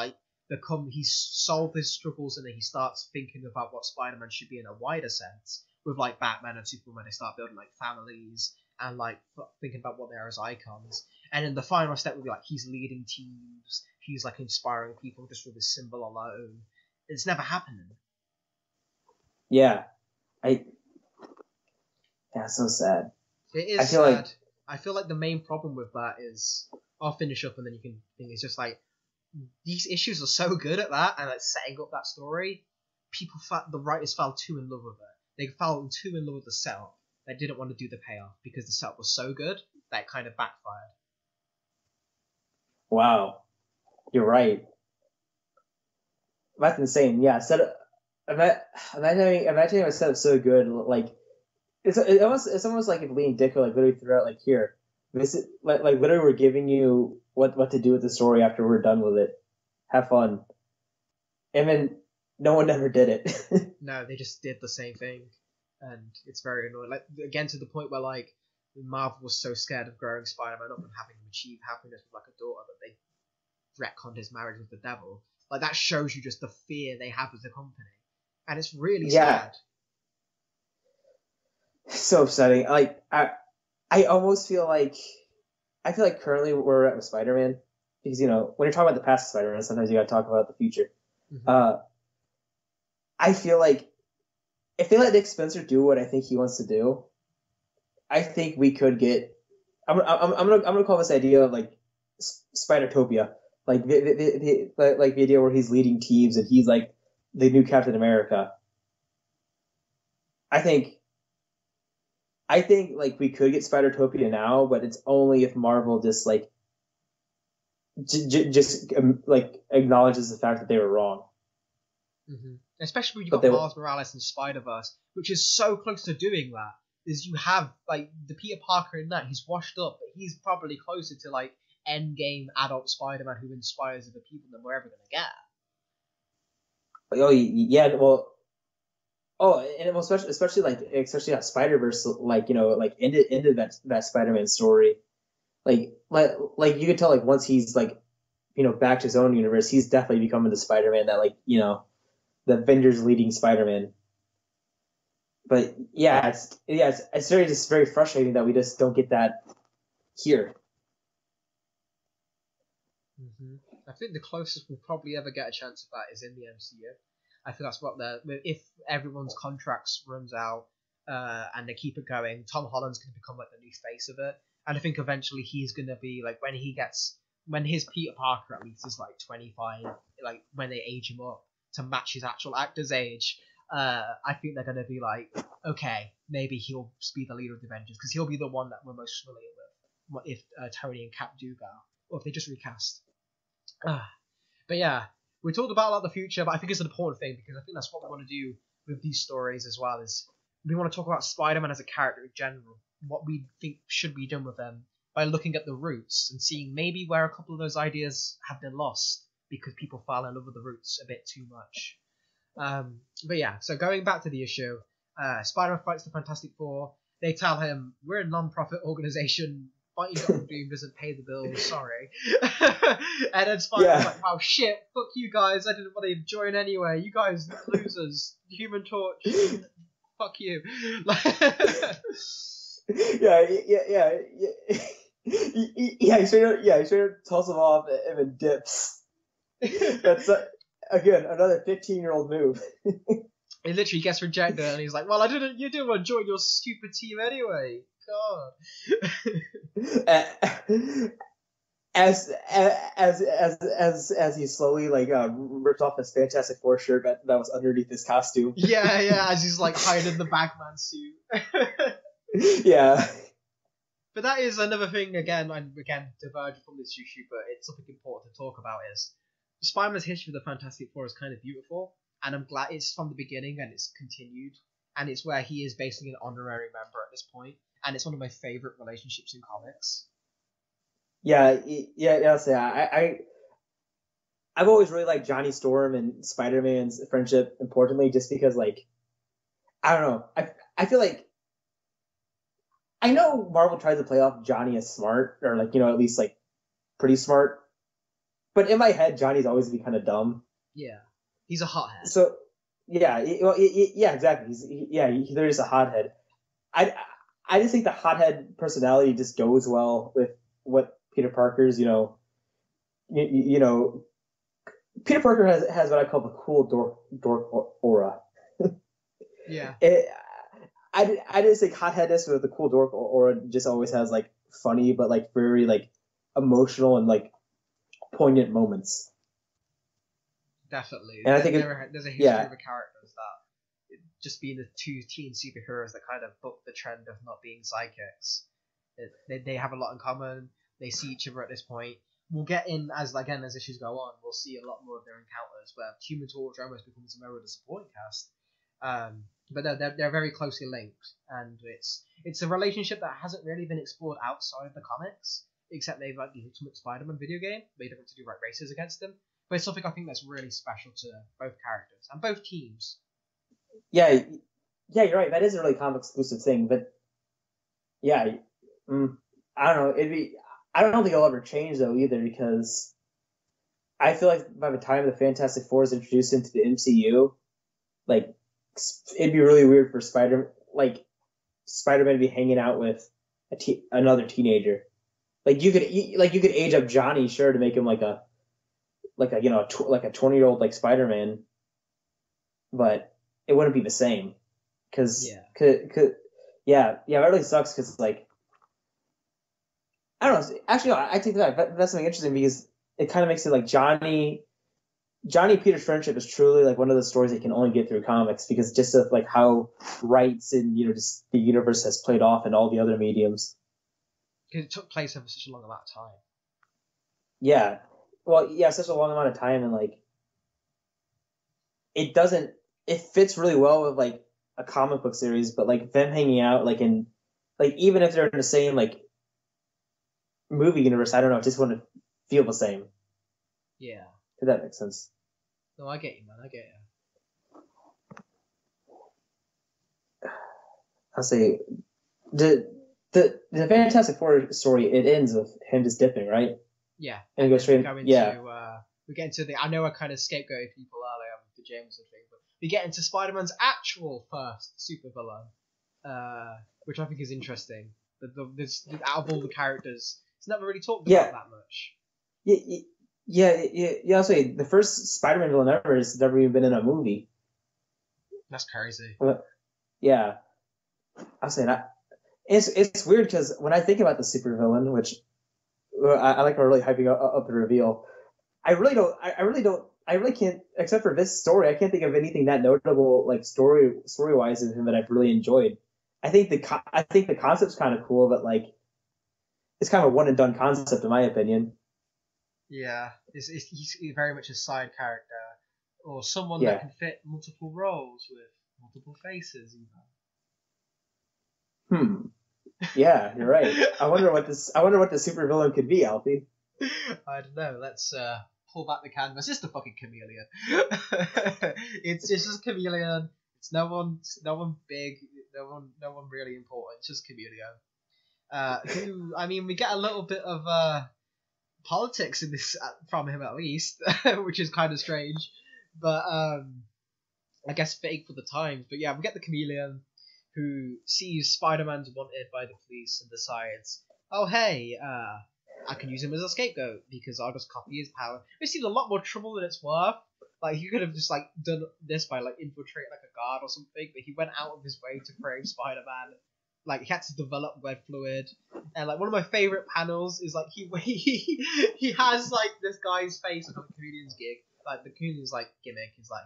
solved his struggles, and then he starts thinking about what Spider-Man should be in a wider sense, with like Batman and Superman. They start building like families and like thinking about what they are as icons. And then the final step would be like he's leading teams, he's like inspiring people just with his symbol alone. It's never happening. Yeah, that's so sad. It is sad. I feel like the main problem with that is, I'll finish up and then you can think, it's just like, these issues are so good at that and like setting up that story. The writers fell too in love with it. They fell too in love with the setup. They didn't want to do the payoff because the setup was so good that it kind of backfired. Wow, you're right. That's insane. Yeah, imagine a setup so good, like. It's almost like if Lee and Dick are like literally threw out like, here, this is like literally we're giving you what to do with the story after we're done with it. Have fun. And then no one ever did it. No, they just did the same thing, and it's very annoying. Like again, to the point where like Marvel was so scared of growing Spider-Man up and having him achieve happiness with like a daughter that they retconned his marriage with the devil. Like that shows you just the fear they have as a company, and it's really sad. So upsetting. Like I almost feel like currently we're at with Spider-Man, because when you're talking about the past of Spider-Man, sometimes you got to talk about the future. Mm-hmm. I feel like if they let Nick Spencer do what I think he wants to do, I think we could get. I'm gonna call this idea of like Spider-topia, like the idea where he's leading teams and he's like the new Captain America. I think like we could get Spider-topia now, but it's only if Marvel just like just like acknowledges the fact that they were wrong. Mm-hmm. Especially when you've got Miles Morales and Spider-Verse, which is so close to doing that. Is you have like the Peter Parker in that, he's washed up, but he's probably closer to like endgame adult Spider-Man who inspires other people than we're ever gonna get. Oh yeah, well. Oh, and especially that Spider-Verse, like into that Spider-Man story, like you could tell like once he's like, back to his own universe, he's definitely becoming the Spider-Man that the Avengers leading Spider-Man. But it's very frustrating that we just don't get that here. Mm-hmm. I think the closest we'll probably ever get a chance of that is in the MCU. I think that's what if everyone's contracts runs out and they keep it going, Tom Holland's going to become like the new face of it, and I think eventually he's going to be like when his Peter Parker at least is like 25, like when they age him up to match his actual actor's age, I think they're going to be like, okay, maybe he'll be the leader of the Avengers because he'll be the one that we're most familiar with. What if Tony and Cap do go, or if they just recast? But yeah. we talked about like the future, but I think it's an important thing because I think that's what we want to do with these stories as well. Is we want to talk about Spider-Man as a character in general, what we think should be done with them by looking at the roots and seeing maybe where a couple of those ideas have been lost because people fall in love with the roots a bit too much. But yeah, so going back to the issue, Spider-Man fights the Fantastic Four. They tell him, we're a non-profit organization. Fighting Doctor Doom doesn't pay the bills, sorry. And then Spider-Man's like, wow, shit, fuck you guys. I didn't want to join anyway. You guys losers. Human Torch. Fuck you. Yeah. He straight up tells him off and then dips. That's, again, another 15-year-old move. He literally gets rejected and he's like, well, you didn't want to join your stupid team anyway. God. As he slowly ripped off his Fantastic Four shirt that was underneath his costume. Yeah, as he's like hiding the Bagman suit. Yeah. But that is another thing, again, diverging from this issue, but it's something important to talk about, is Spider-Man's history with the Fantastic Four is kind of beautiful, and I'm glad it's from the beginning and it's continued, and it's where he is basically an honorary member at this point, and it's one of my favorite relationships in comics. Yeah. I'll say I've always really liked Johnny Storm and Spider-Man's friendship, importantly, just because, like, I don't know, I feel like I know Marvel tries to play off Johnny as smart, or at least pretty smart, but in my head, Johnny's always been kind of dumb. Yeah, he's a hothead. So yeah, exactly. They're just a hothead. I just think the hothead personality just goes well with what Peter Parker's, Peter Parker has what I call the cool dork aura. Yeah. I just think hotheadness with the cool dork aura just always has funny but very emotional and poignant moments. Definitely. And I think there's a history of the characters that just being the two teen superheroes that kind of buck the trend of not being sidekicks. They have a lot in common. They see each other at this point. We'll get in as issues go on. We'll see a lot more of their encounters where Human Torch almost becomes a member of the supporting cast. But they're very closely linked, and it's a relationship that hasn't really been explored outside of the comics, except they've the Ultimate Spider-Man video game. They don't have to do races against them, but it's something I think that's really special to both characters and both teams. Yeah, you're right. That is a really comic exclusive thing, but yeah, I don't know. I don't think it'll ever change though either, because I feel like by the time the Fantastic Four is introduced into the MCU, it'd be really weird for Spider-Man to be hanging out with another teenager. You could age up Johnny, sure, to make him a 20-year-old Spider-Man, but it wouldn't be the same. That really sucks, because I don't know. Actually, no, I think that's something interesting, because it kind of makes it Johnny Peter's friendship is truly one of the stories that can only get through comics, because just of how rights and just the universe has played off in all the other mediums. Because it took place over such a long amount of time. Yeah, well, yeah, such a long amount of time, and it fits really well with a comic book series, but them hanging out in even if they're in the same movie universe, I don't know, it just wouldn't feel the same. Yeah. If that makes sense. No, I get you, man. I get you. I'll say the Fantastic Four story, it ends with him just dipping, right? Yeah. And goes straight. We get into the. I know I kind of scapegoated people earlier with the Jameson thing, but we get into Spider-Man's actual first supervillain, which I think is interesting. Out of all the characters, it's never really talked about that much. Yeah. I'll say the first Spider-Man villain ever has never even been in a movie. That's crazy. Yeah, I'll say that. It's weird, because when I think about the supervillain, which I really hyping up the reveal, I really can't, except for this story, I can't think of anything that notable story wise of him that I've really enjoyed. I think the concept's kind of cool, but it's kind of a one and done concept in my opinion. Yeah, he's very much a side character, or someone that Yeah. can fit multiple roles with multiple faces. Hmm. Yeah, you're right. I wonder what the supervillain could be, Alfie. I don't know. Let's pull back the canvas. It's just a fucking chameleon. It's just a chameleon. It's no one big, no one really important. It's just chameleon. Who I mean, we get a little bit of politics in this from him at least, which is kind of strange, but I guess fitting for the times. But yeah, we get the chameleon who sees Spider-Man's wanted by the police and decides, oh hey, I can use him as a scapegoat because I'll just copy his power. It seems a lot more trouble than it's worth. Like he could have just like done this by like infiltrating like a guard or something, but he went out of his way to frame Spider-Man. Like he had to develop web fluid, and like one of my favorite panels is like he has like this guy's face on the comedian's gig. Like the comedian's like gimmick is like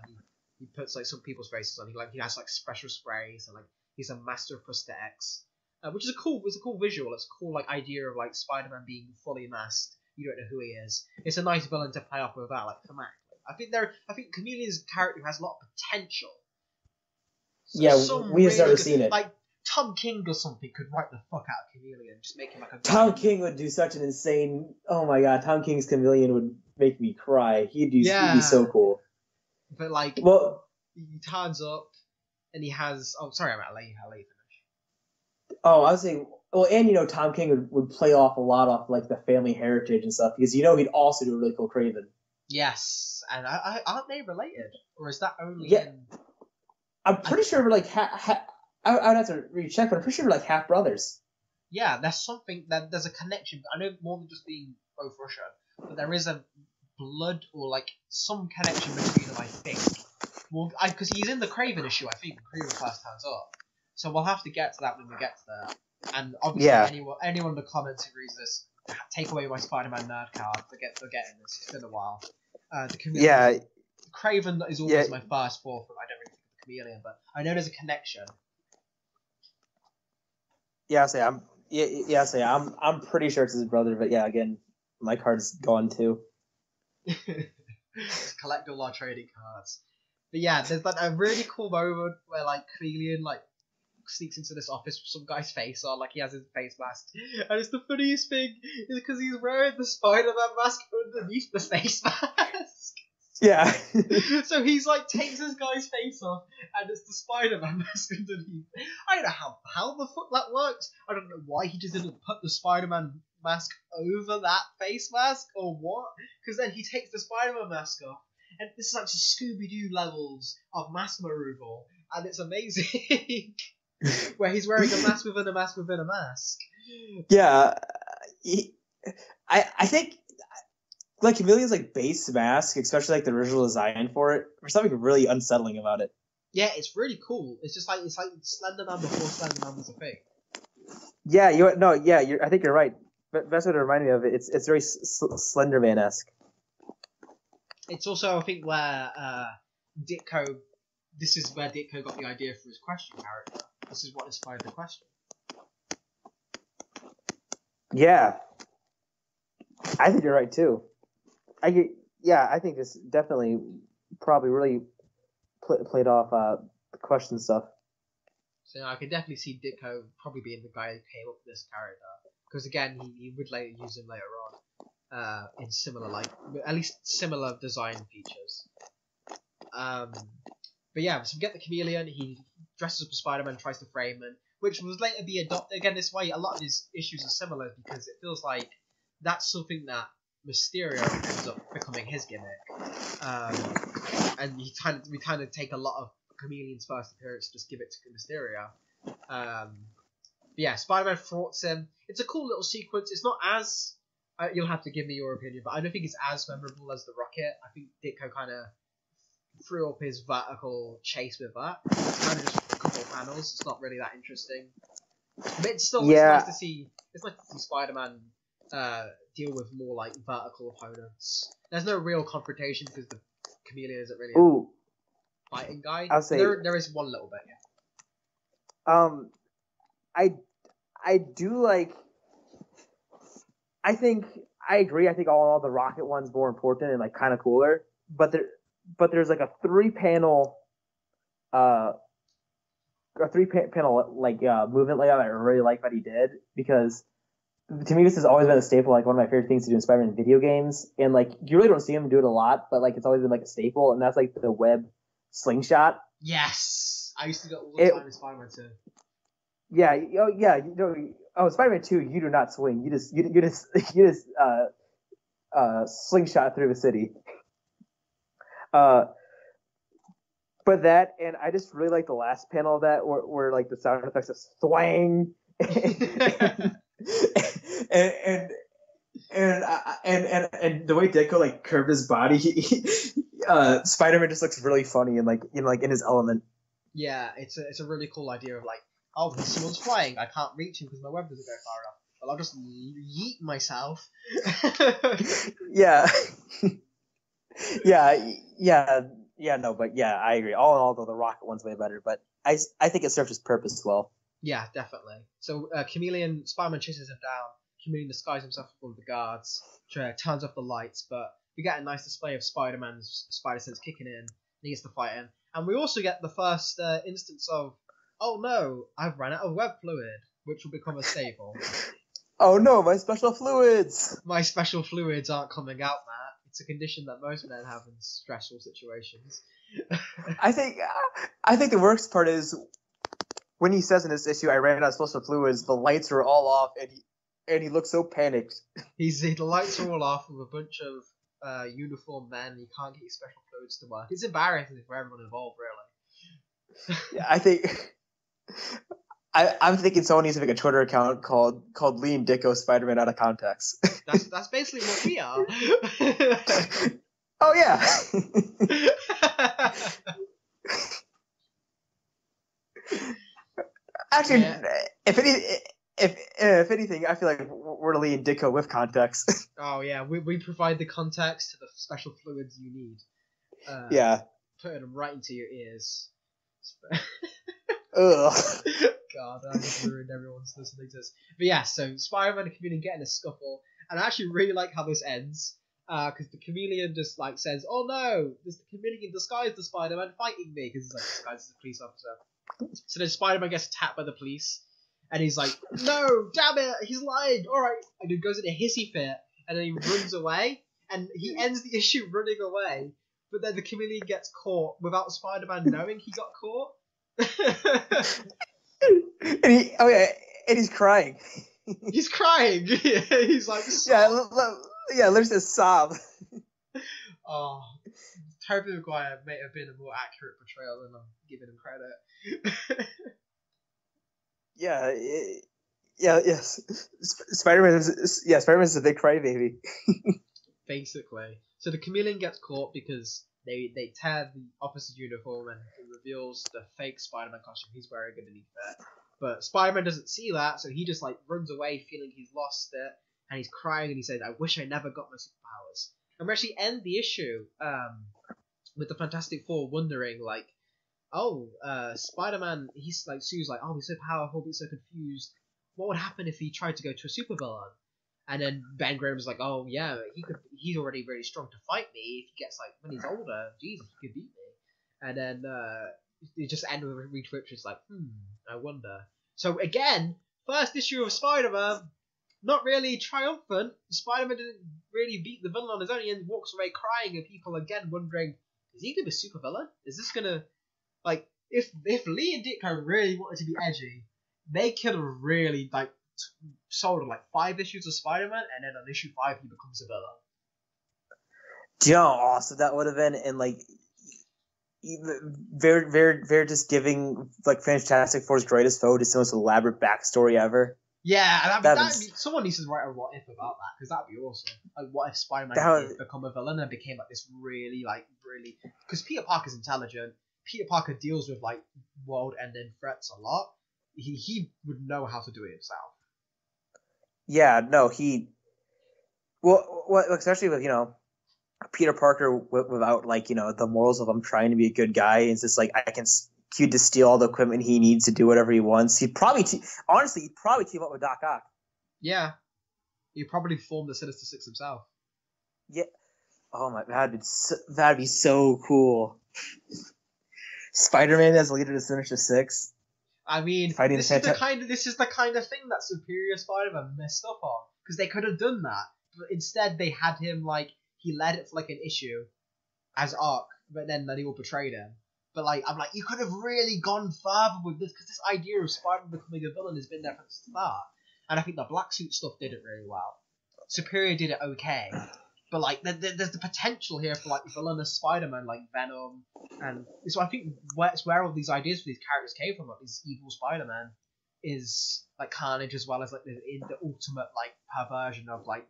he puts like some people's faces on. He has like special sprays and like he's a master of prosthetics, which is a cool visual. It's a cool like idea of like Spider-Man being fully masked. You don't know who he is. It's a nice villain to play off with that. Like thematically, I think Chameleon's character has a lot of potential. So Yeah, we have never seen it. Like Tom King or something could write the fuck out of Chameleon, just make him like a Tom King would do such an insane. Oh my god, Tom King's chameleon would make me cry. He'd be so cool. But like, well, he turns up and he has. Oh, sorry, I'll let you finish. Oh, I was saying. Well, and Tom King would play off a lot off like the family heritage and stuff because he'd also do a really cool Craven. Yes, and aren't they related, or is that only? Yeah, I'm pretty sure we're like I would have to recheck, but I'm pretty sure we're like half brothers. Yeah, there's a connection. I know more than just being both Russian, but there is a blood or like some connection between them. I think. Well, because he's in the Craven issue, I think. Craven first turns up, so we'll have to get to that when we get to that. And obviously, anyone in the comments who reads this, take away my Spider-Man nerd card. Forgetting this. It's been a while. The Craven is always my first forefront. I don't really think of the Chameleon, but I know there's a connection. Yeah, I'm pretty sure it's his brother, but yeah, again, my card's gone too. Just collect all our trading cards. But yeah, there's like a really cool moment where like Chameleon like sneaks into this office with some guy's face on, like he has his face mask, and it's the funniest thing is because he's wearing the Spider-Man mask underneath the face mask. Yeah. So he's like takes this guy's face off, and it's the Spider-Man mask underneath. I don't know how the fuck that works. I don't know why he just didn't put the Spider-Man mask over that face mask or what. Because then he takes the Spider-Man mask off, and this is like Scooby-Doo levels of mask removal, and it's amazing. Where he's wearing a mask within a mask within a mask. Yeah, I think. Like Chameleon's like base mask, especially like the original design for it, there's something really unsettling about it. Yeah, it's really cool. It's just like Slenderman before Slenderman was a thing. Yeah, I think you're right. But that's what it reminded me of. It's very Slenderman-esque. It's also I think where Ditko. This is where Ditko got the idea for his question character. This is what inspired the question. Yeah, I think you're right too. I think this definitely probably really played off the question stuff. So I can definitely see Ditko probably being the guy who came up with this character, because again he would later use him later on in similar at least similar design features. But yeah, so we get the Chameleon. He dresses up as Spider-Man, tries to frame him, which was later be adopted again this way. A lot of his issues are similar because it feels like that's something that Mysterio ends up becoming his gimmick, and we kind of take a lot of Chameleon's first appearance, just give it to Mysterio. But yeah, Spider-Man thwarts him. It's a cool little sequence. It's not as you'll have to give me your opinion, but I don't think it's as memorable as the Rocket. I think Ditko kind of threw up his vertical chase with that. It's kind of just a couple of panels. It's not really that interesting, but it's still it's nice to see. It's nice to see Spider-Man deal with more like vertical opponents. There's no real confrontation because the Chameleon isn't really a fighting guy. I'll say there is one little bit. Yeah. I do like. I think I agree. I think all the Rocket one's more important and like kind of cooler. But there's like a three panel like movement layout I really like that he did, because to me this has always been a staple, like one of my favorite things to do in Spider-Man video games, and like you really don't see him do it a lot, but like it's always been like a staple, and that's like the web slingshot. Yes, I used to do it all the time in Spider-Man 2. Yeah, Spider-Man 2, you do not swing. You just slingshot through the city. But that, and I just really like the last panel of that, where like the sound effects of swang, and the way Ditko like curved his body, Spider-Man just looks really funny and like in his element. Yeah, it's a really cool idea of like, oh, someone's flying, I can't reach him because my web doesn't go far enough. Well, I'll just yeet myself. Yeah. I agree. All in all, though, the Rocket one's way better, but I think it serves its purpose well. Yeah, definitely. So Spider-Man chases him down. Chameleon disguises himself as one of the guards, turns off the lights, but we get a nice display of Spider-Man's spider sense kicking in, and he gets to fight him. And we also get the first instance of, oh no, I've run out of web fluid, which will become a staple. Oh no, my special fluids! My special fluids aren't coming out, Matt. It's a condition that most men have in stressful situations. I think the worst part is when he says in this issue, I ran out of special fluids, the lights are all off, and he looks so panicked. The lights are all off with a bunch of uniformed men, and you can't get your special fluids to work. It's embarrassing for everyone involved, really. Yeah, I think... I'm thinking someone needs to make a Twitter account called Lee and Ditko Spider-Man out of context. That's basically what we are. Oh yeah. Actually, yeah. If anything, I feel like we're Lee and Ditko with context. Oh yeah, we provide the context to the special fluids you need. Yeah. Putting them right into your ears. Ugh. God, I just ruined everyone's listening to this. But yeah, so Spider-Man and Chameleon get in a scuffle, and I actually really like how this ends, because the Chameleon just like says, "Oh no, there's the Chameleon disguised as Spider-Man fighting me," because he's like disguised as a police officer. So then Spider-Man gets attacked by the police, and he's like, "No, damn it, he's lying. All right," and he goes into a hissy fit, and then he runs away, and he ends the issue running away. But then the Chameleon gets caught without Spider-Man knowing he got caught. and he's crying. He's crying. He's like, let's just sob. Oh, Tobey Maguire may have been a more accurate portrayal than I'm giving him credit. Yes. Spider-Man's a big crybaby. Basically, so the Chameleon gets caught because they tear the officer's uniform and it reveals the fake Spider-Man costume he's wearing underneath it. But Spider-Man doesn't see that, so he just like runs away feeling he's lost it, and he's crying and he says, "I wish I never got my superpowers." And we actually end the issue with the Fantastic Four wondering like, Spider-Man, he's like, Sue's like, "Oh, he's so powerful, he's so confused. What would happen if he tried to go to a supervillain?" And then Ben Grimm's like, "Oh yeah, he's already really strong to fight me. If he gets like when he's older, Jesus, he could beat me." And then it just ended with Reed Richards like, I wonder. So again, first issue of Spider-Man, not really triumphant. Spider-Man didn't really beat the villain on his own. He walks away crying, and people again wondering, is he gonna be a super villain? Is this gonna like if Lee and Ditko really wanted to be edgy, they could have really like sold like 5 issues of Spider-Man, and then on issue 5 he becomes a villain. Do you know how awesome that would have been? And like, very just giving like Fantastic Four's greatest foe just the most elaborate backstory ever. Yeah, that'd be, someone needs to write a what if about that, because that'd be awesome. Like, what if Spider-Man did become a villain and became like this really because Peter Parker's intelligent. Peter Parker deals with like world-ending threats a lot. He would know how to do it himself. Yeah, no, especially with, Peter Parker without, like, the morals of him trying to be a good guy. It's just like, he'd just steal all the equipment he needs to do whatever he wants. He'd probably team up with Doc Ock. Yeah. He probably formed the Sinister Six himself. Yeah. Oh my, that'd be so cool. Spider-Man as leader of the Sinister Six. I mean, Fighting this is the kind of thing that Superior Spider-Man messed up on, because they could have done that, but instead they had him like he led it for like an issue as arc, but then they all betrayed him. But like, I'm like, you could have really gone further with this, because this idea of Spider-Man becoming a villain has been there from the start, and I think the black suit stuff did it really well. Superior did it okay, but like, there's the potential here for like villainous Spider-Man like Venom, and so I think where all these ideas for these characters came from, like this evil Spider-Man, is like Carnage, as well as like the ultimate like perversion of like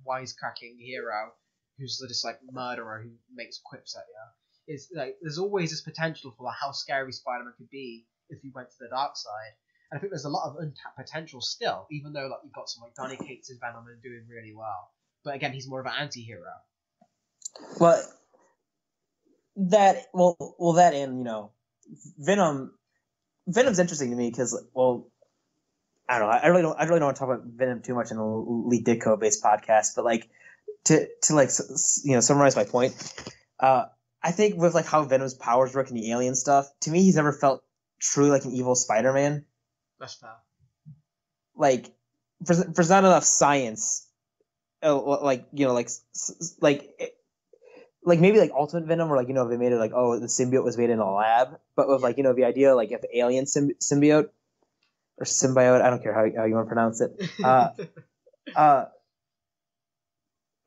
wisecracking hero who's just like murderer who makes quips at you. It's like there's always this potential for like, how scary Spider-Man could be if he went to the dark side. And I think there's a lot of untapped potential still, even though like you've got some like Donny Cates' Venom and doing really well. But again, he's more of an anti-hero. Well, that and Venom's interesting to me because I don't know. I really don't want to talk about Venom too much in the Elite Ditko based podcast, but like to summarize my point. I think with like how Venom's powers work in the alien stuff, to me he's never felt truly like an evil Spider-Man. That's fair. Like there's not enough science. Like maybe like Ultimate Venom, or they made it like, oh, the symbiote was made in a lab, but with the idea like if the alien symbiote or symbiote, I don't care how you want to pronounce it.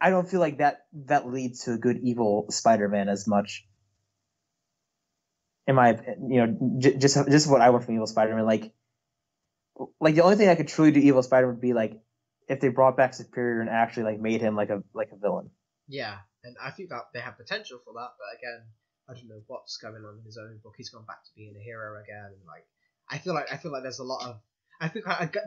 I don't feel like that leads to a good evil Spider-Man as much. In my just what I want from evil Spider-Man, like the only thing that could truly do evil Spider-Man would be like if they brought back Superior and actually like made him like a villain. Yeah, and I think that they have potential for that, but again, I don't know what's going on in his own book. He's gone back to being a hero again, and like I feel like there's a lot of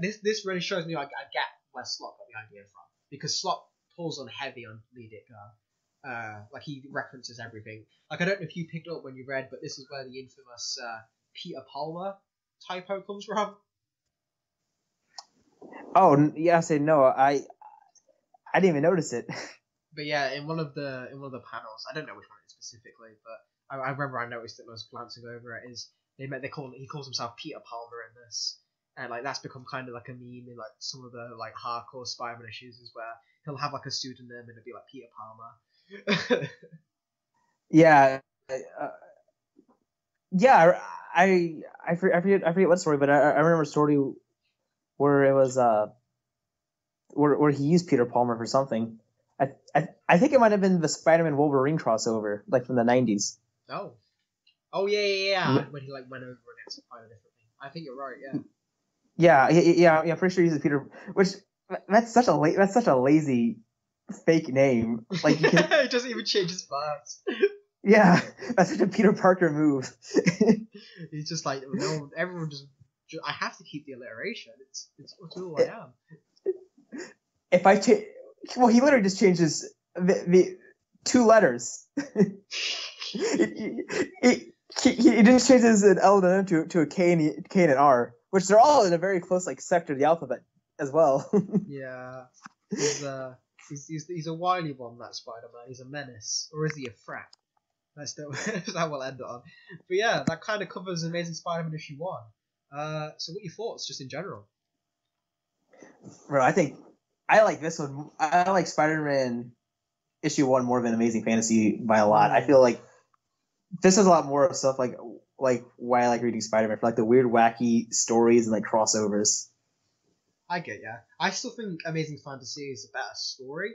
this really shows me like I get where Slott got the idea from, because Slott pulls on heavy on Lee Ditko. Like he references everything. Like I don't know if you picked up when you read, but this is where the infamous Peter Palmer typo comes from. Oh yeah, I say no. I didn't even notice it. But yeah, in one of the panels, I don't know which one it is specifically, but I remember I noticed it when I was glancing over it. He calls himself Peter Palmer in this, and like that's become kind of like a meme in like some of the like hardcore Spider-Man issues, is where he'll have like a pseudonym and it'll be like Peter Palmer. Yeah, yeah. I forget what story, but I remember a story where it was where he used Peter Palmer for something. I think it might have been the Spider-Man Wolverine crossover, like from the 90s. Oh yeah. When he like went over and had to find a different thing. I think you're right. Yeah. Pretty sure he uses Peter. Which that's such a lazy fake name. Like you can, it doesn't even change his parts. Yeah, that's such a Peter Parker move. He's just like, no, everyone just I have to keep the alliteration. It's who I am. If I well, he literally just changes the two letters. he just changes an L and an M to a K and an R, which they're all in a very close like sector of the alphabet as well. Yeah, he's a wily one, that Spider-Man. He's a menace, or is he a threat? That's how we'll end it on. But yeah, that kind of covers Amazing Spider-Man issue 1. So what are your thoughts, just in general? Bro, I think I like this one. I like Spider-Man issue 1 more than Amazing Fantasy by a lot. I feel like this is a lot more of stuff like why I like reading Spider-Man, for like the weird, wacky stories and like crossovers. I get ya. I still think Amazing Fantasy is a better story.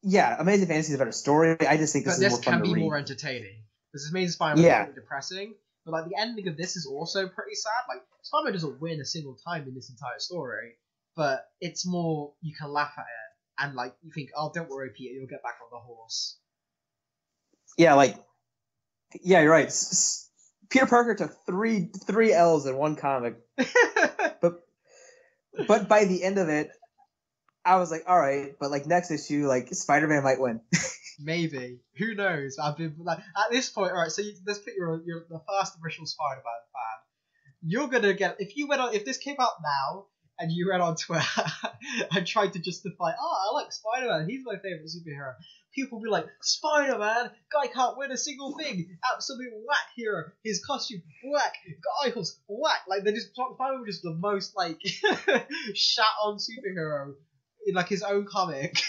Yeah, Amazing Fantasy is a better story. I just think this is more fun to read. This can be more entertaining. This Amazing Spider-Man is really depressing, but like the ending of this is also pretty sad. Like Spider-Man doesn't win a single time in this entire story, but it's more you can laugh at it and like you think, oh, don't worry, Peter, you'll get back on the horse. Yeah, you're right. Peter Parker took three L's in one comic, but by the end of it, I was like, all right, but like next issue, like Spider-Man might win. Maybe. Who knows? I've been like at this point, all right. So let's put you're the first original Spider-Man fan. You're gonna get if this came out now and you read on Twitter and tried to justify, I like Spider-Man, he's my favourite superhero. People be like, Spider-Man, guy can't win a single thing, absolute whack hero, his costume, whack, got eye holes, whack. Like, they're just, Spider-Man was just the most, like, shat on superhero in, like, his own comic.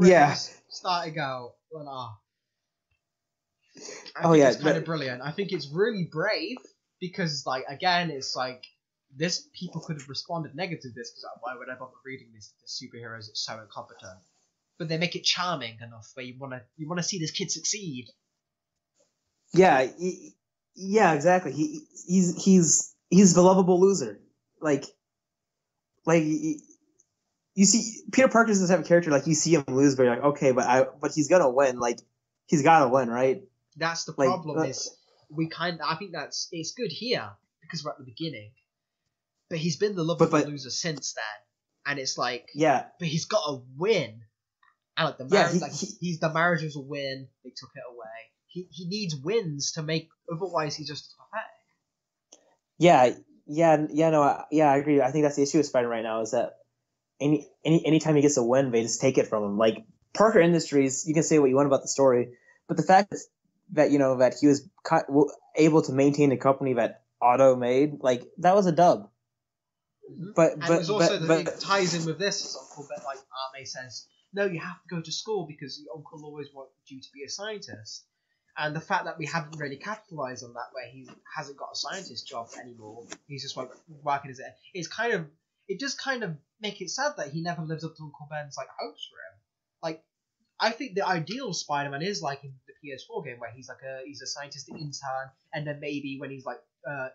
Yeah. Starting out. Well, I Oh think yeah, it's kind of brilliant. I think it's really brave because, like, again, it's like this. People could have responded negative to this because why would I bother reading this? The superheroes are so incompetent, but they make it charming enough where you wanna see this kid succeed. yeah, yeah, exactly. He's the lovable loser. Like you see, Peter Parker doesn't have a character like you see him lose, but you're like, okay, but he's gonna win. Like he's gotta win, right? That's the problem. Is I think it's good here because we're at the beginning, but he's been the lovable loser since then, and it's like, yeah, but he's got to win, and like the marriage, the marriage was a win. They took it away. He needs wins to make. Otherwise, he's just pathetic. I agree. I think that's the issue with Spider right now is that anytime he gets a win, they just take it from him. Like Parker Industries, you can say what you want about the story, but the fact is that that he was able to maintain a company that Otto made, like that was a dub. Mm-hmm. But it was also it ties in with this. His uncle, like Aunt May says, no, you have to go to school because your uncle always wanted you to be a scientist. And the fact that we haven't really capitalized on that, where he hasn't got a scientist job anymore, he's just like working as it does kind of make it sad that he never lives up to Uncle Ben's like hopes for him. Like, I think the ideal Spider-Man is like in the PS4 game where he's a scientist intern, and then maybe when he's like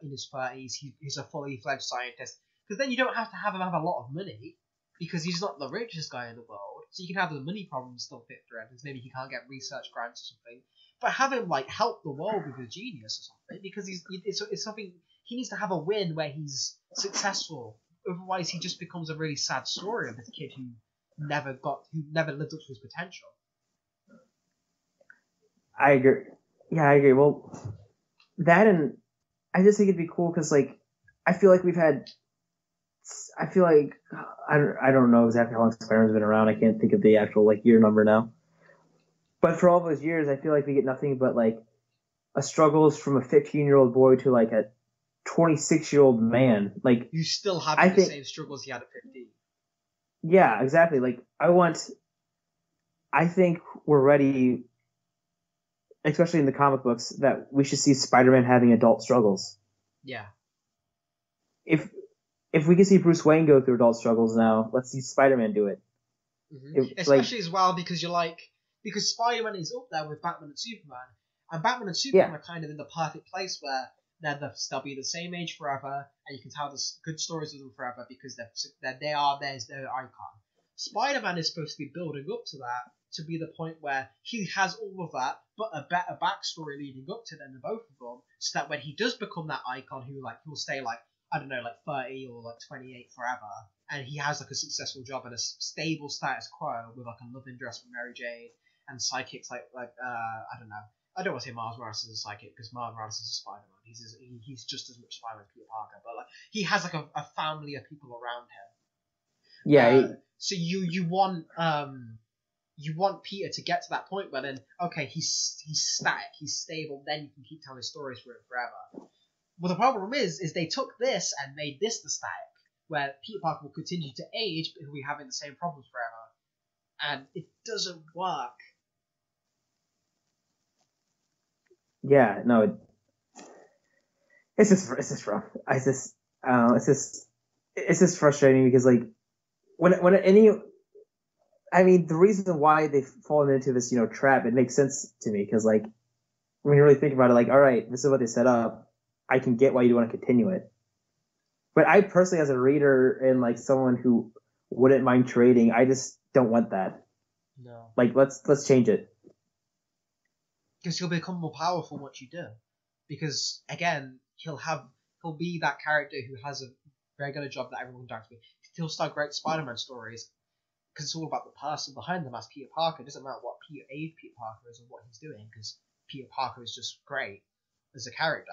in his 30s, he's a fully fledged scientist. Because then you don't have to have him have a lot of money, because he's not the richest guy in the world, so you can have the money problems still fit for him, because maybe he can't get research grants or something. But have him like help the world with his genius or something, because it's something he needs to have a win where he's successful. Otherwise, he just becomes a really sad story of this kid who never lived up to his potential. I agree. Yeah, I agree. Well, that and I just think it'd be cool because like I feel like I don't know exactly how long Spider-Man's been around. I can't think of the actual like year number now. But for all those years, I feel like we get nothing but like a struggles from a 15-year-old boy to like a 26-year-old man. Like you still have the same struggles he had at 15. Yeah, exactly. Like I think we're ready, especially in the comic books, that we should see Spider-Man having adult struggles. Yeah. If we can see Bruce Wayne go through adult struggles now, let's see Spider-Man do it. Mm-hmm. Especially as well because because Spider-Man is up there with Batman and Superman, and Batman and Superman are kind of in the perfect place where they'll be the same age forever, and you can tell the good stories with them forever because there's their icon. Spider-Man is supposed to be building up to that, to be the point where he has all of that, but a better backstory leading up to them, both of them, so that when he does become that icon, he'll stay like, I don't know, like 30 or like 28 forever, and he has like a successful job and a stable status quo with like a love interest with Mary Jane and sidekicks like I don't know. I don't want to say Miles Morales is a sidekick because Miles Morales is a Spider-Man. He's just as much Spider-Man as Peter Parker, but like he has like a family of people around him. Yeah. So you want Peter to get to that point where then okay he's static, he's stable, then you can keep telling stories for him forever. Well, the problem is they took this and made this the static, where Peter Parker will continue to age, but he'll be having the same problems forever, and it doesn't work. Yeah, no, it's just rough. It's just frustrating because like the reason why they've fallen into this trap, it makes sense to me because like when you really think about it, like all right, this is what they set up. I can get why you want to continue it. But I personally, as a reader and like someone who wouldn't mind trading, I just don't want that. No. Like let's change it. Because he'll become more powerful once you do. Because again, he'll be that character who has a regular job that everyone interacts with. He'll start great Spider-Man stories because it's all about the person behind them as Peter Parker. It doesn't matter what age Peter Parker is or what he's doing because Peter Parker is just great as a character.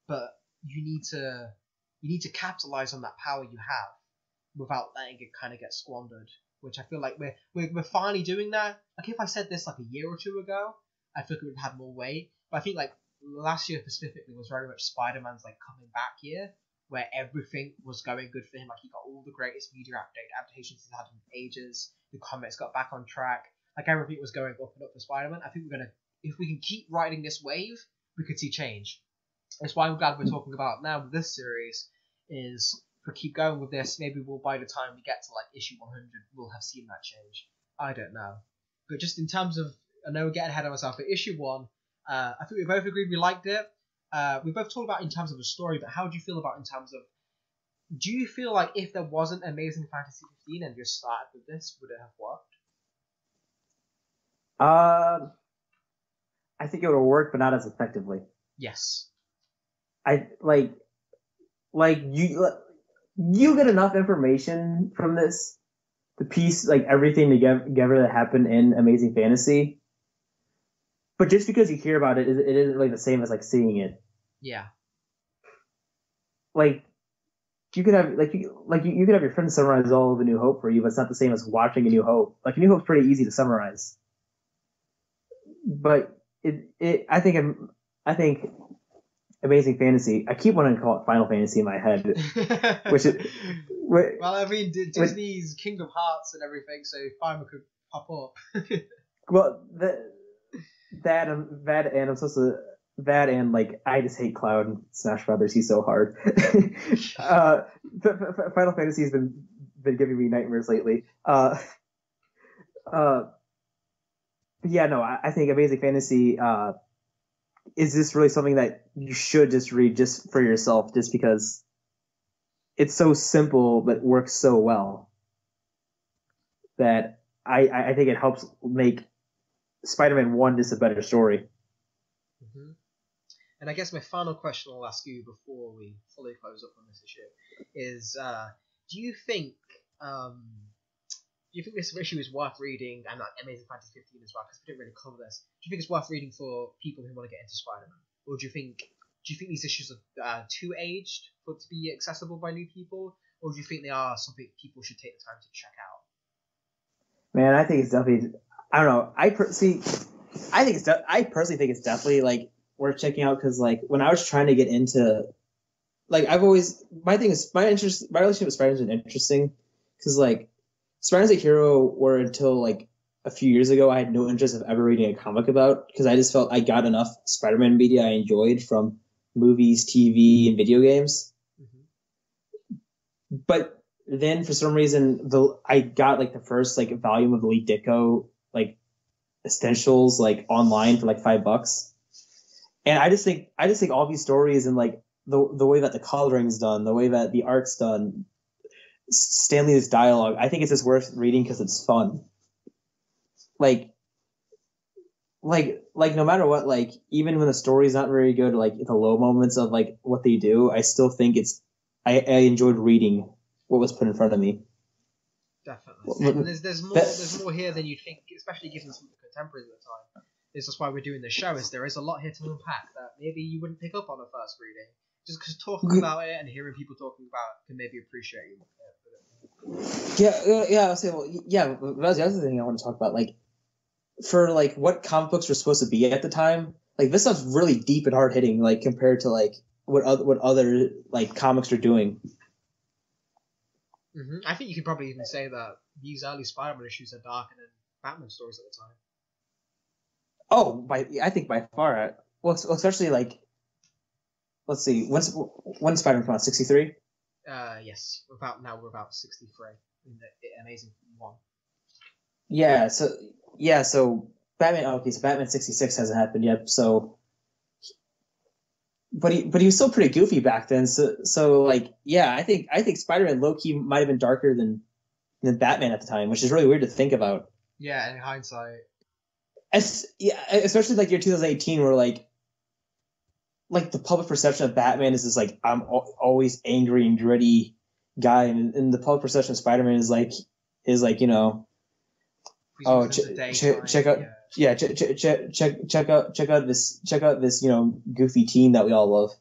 But you need to you need to capitalize on that power you have without letting it kind of get squandered. Which I feel like we're finally doing that. Like if I said this like a year or two ago, I feel like it would have had more weight. But I think like last year specifically was very much Spider-Man's like coming back year, where everything was going good for him. Like he got all the greatest media adaptations he's had in ages. The comics got back on track. Like everything was going up and up for Spider-Man. I think if we can keep riding this wave, we could see change. That's why I'm glad we're talking about now with this series. Is if we keep going with this, maybe by the time we get to like issue 100, we'll have seen that change. I don't know, but just in terms of, I know we're getting ahead of ourselves. But issue 1, I think we both agreed we liked it. We both talked about in terms of the story, but how do you feel about in terms of? Do you feel like if there wasn't Amazing Fantasy 15 and just started with this, would it have worked? I think it would have worked, but not as effectively. Yes. I like you get enough information from this to piece like everything together that happened in Amazing Fantasy. But just because you hear about it, it isn't like the same as like seeing it. Yeah. Like you could have you could have your friends summarize all of A New Hope for you, but it's not the same as watching A New Hope. Like A New Hope's pretty easy to summarize. But I think Amazing Fantasy. I keep wanting to call it Final Fantasy in my head, which is well, I mean Disney's Kingdom Hearts and everything, so Final could pop up. Well, that and I'm supposed to that and like I just hate Cloud and Smash Brothers. He's so hard. Final Fantasy has been giving me nightmares lately. Yeah, no, I think Amazing Fantasy. Is this really something that you should just read just for yourself, just because it's so simple but works so well that I think it helps make Spider-Man 1 just a better story. Mm-hmm. And I guess my final question I'll ask you before we fully close up on this issue is, do you think this issue is worth reading, and like Amazing Fantasy 15 as well, because we didn't really cover this. Do you think it's worth reading for people who want to get into Spider-Man, or do you think these issues are too aged for it to be accessible by new people, or do you think they are something people should take the time to check out? Man, I think it's definitely. I don't know. I personally think it's definitely like worth checking out, because like when I was trying to get into, like I've always my relationship with Spider-Man is interesting, because like. Spider-Man's a hero where until like a few years ago I had no interest of ever reading a comic about, because I just felt I got enough Spider-Man media I enjoyed from movies, TV, and video games. Mm-hmm. But then for some reason I got like the first like volume of Elite Ditko like essentials like online for like $5, and I just think all these stories and like the way that the coloring's done, the way that the art's done. Stanley's dialogue, I think it's just worth reading because it's fun. Like no matter what, like even when the story's not very good, like the low moments of like what they do, I still think I enjoyed reading what was put in front of me. Definitely. And there's more here than you'd think, especially given some of the contemporaries at the time. This is why we're doing this show, is there is a lot here to unpack that maybe you wouldn't pick up on a first reading. Just because talking about it and hearing people talking about it can maybe appreciate you. Yeah. I'll say, well, yeah. That was the other thing I want to talk about. Like, for like what comic books were supposed to be at the time, like this stuff's really deep and hard hitting, like compared to like what other like comics are doing. Mm-hmm. I think you could probably even say that these early Spider-Man issues are darker than Batman stories at the time. Oh, I think by far. Well, especially like. Let's see. When Spider-Man come out? 63? Yes. We're about 63 in the Amazing 1. Yeah. So Batman. Okay, so Batman 66 hasn't happened yet. So, but he was still pretty goofy back then. So like, yeah, I think Spider-Man low-key might have been darker than Batman at the time, which is really weird to think about. Yeah, in hindsight. Especially like year 2018, where like the public perception of Batman is this like I'm always angry and gritty guy, and the public perception of Spider-Man is like you know, check out this you know goofy teen that we all love.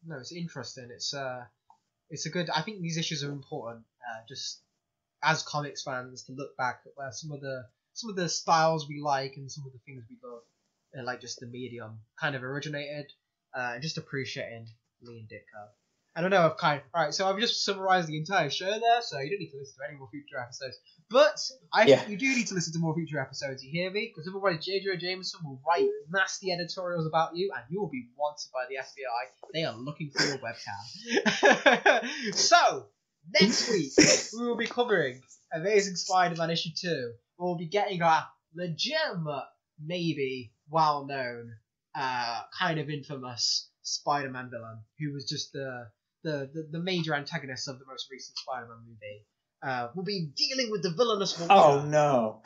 No, it's interesting. It's a good. I think these issues are important. Just as comics fans, to look back at where some of the styles we like and some of the things we love, like just the medium, kind of originated. And just appreciating Lee and Ditko. I don't know if alright, so I've just summarised the entire show there, so you don't need to listen to any more future episodes. But I think you do need to listen to more future episodes, you hear me? Because otherwise J.J. Jameson will write nasty editorials about you and you will be wanted by the FBI. They are looking for your webcam. So, next week we will be covering Amazing Spider-Man issue 2. We'll be getting our legitimate, maybe well-known, kind of infamous Spider-Man villain, who was just the major antagonist of the most recent Spider-Man movie. We'll be dealing with the villainous Vulture. Oh no!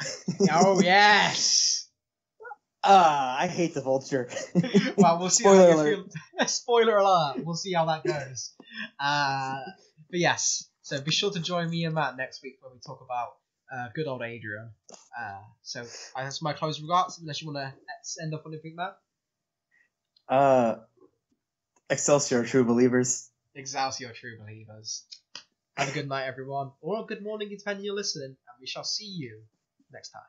Oh yes! I hate the Vulture. Well, we'll see. Spoiler alert. Spoiler alert. We'll see how that goes. But yes, so be sure to join me and Matt next week when we talk about good old Adrian. So that's my closing remarks. Unless you want to end up on anything, Matt. Excelsior, true believers. Excelsior, true believers. Have a good night, everyone, or a good morning, depending on you're listening, and we shall see you next time.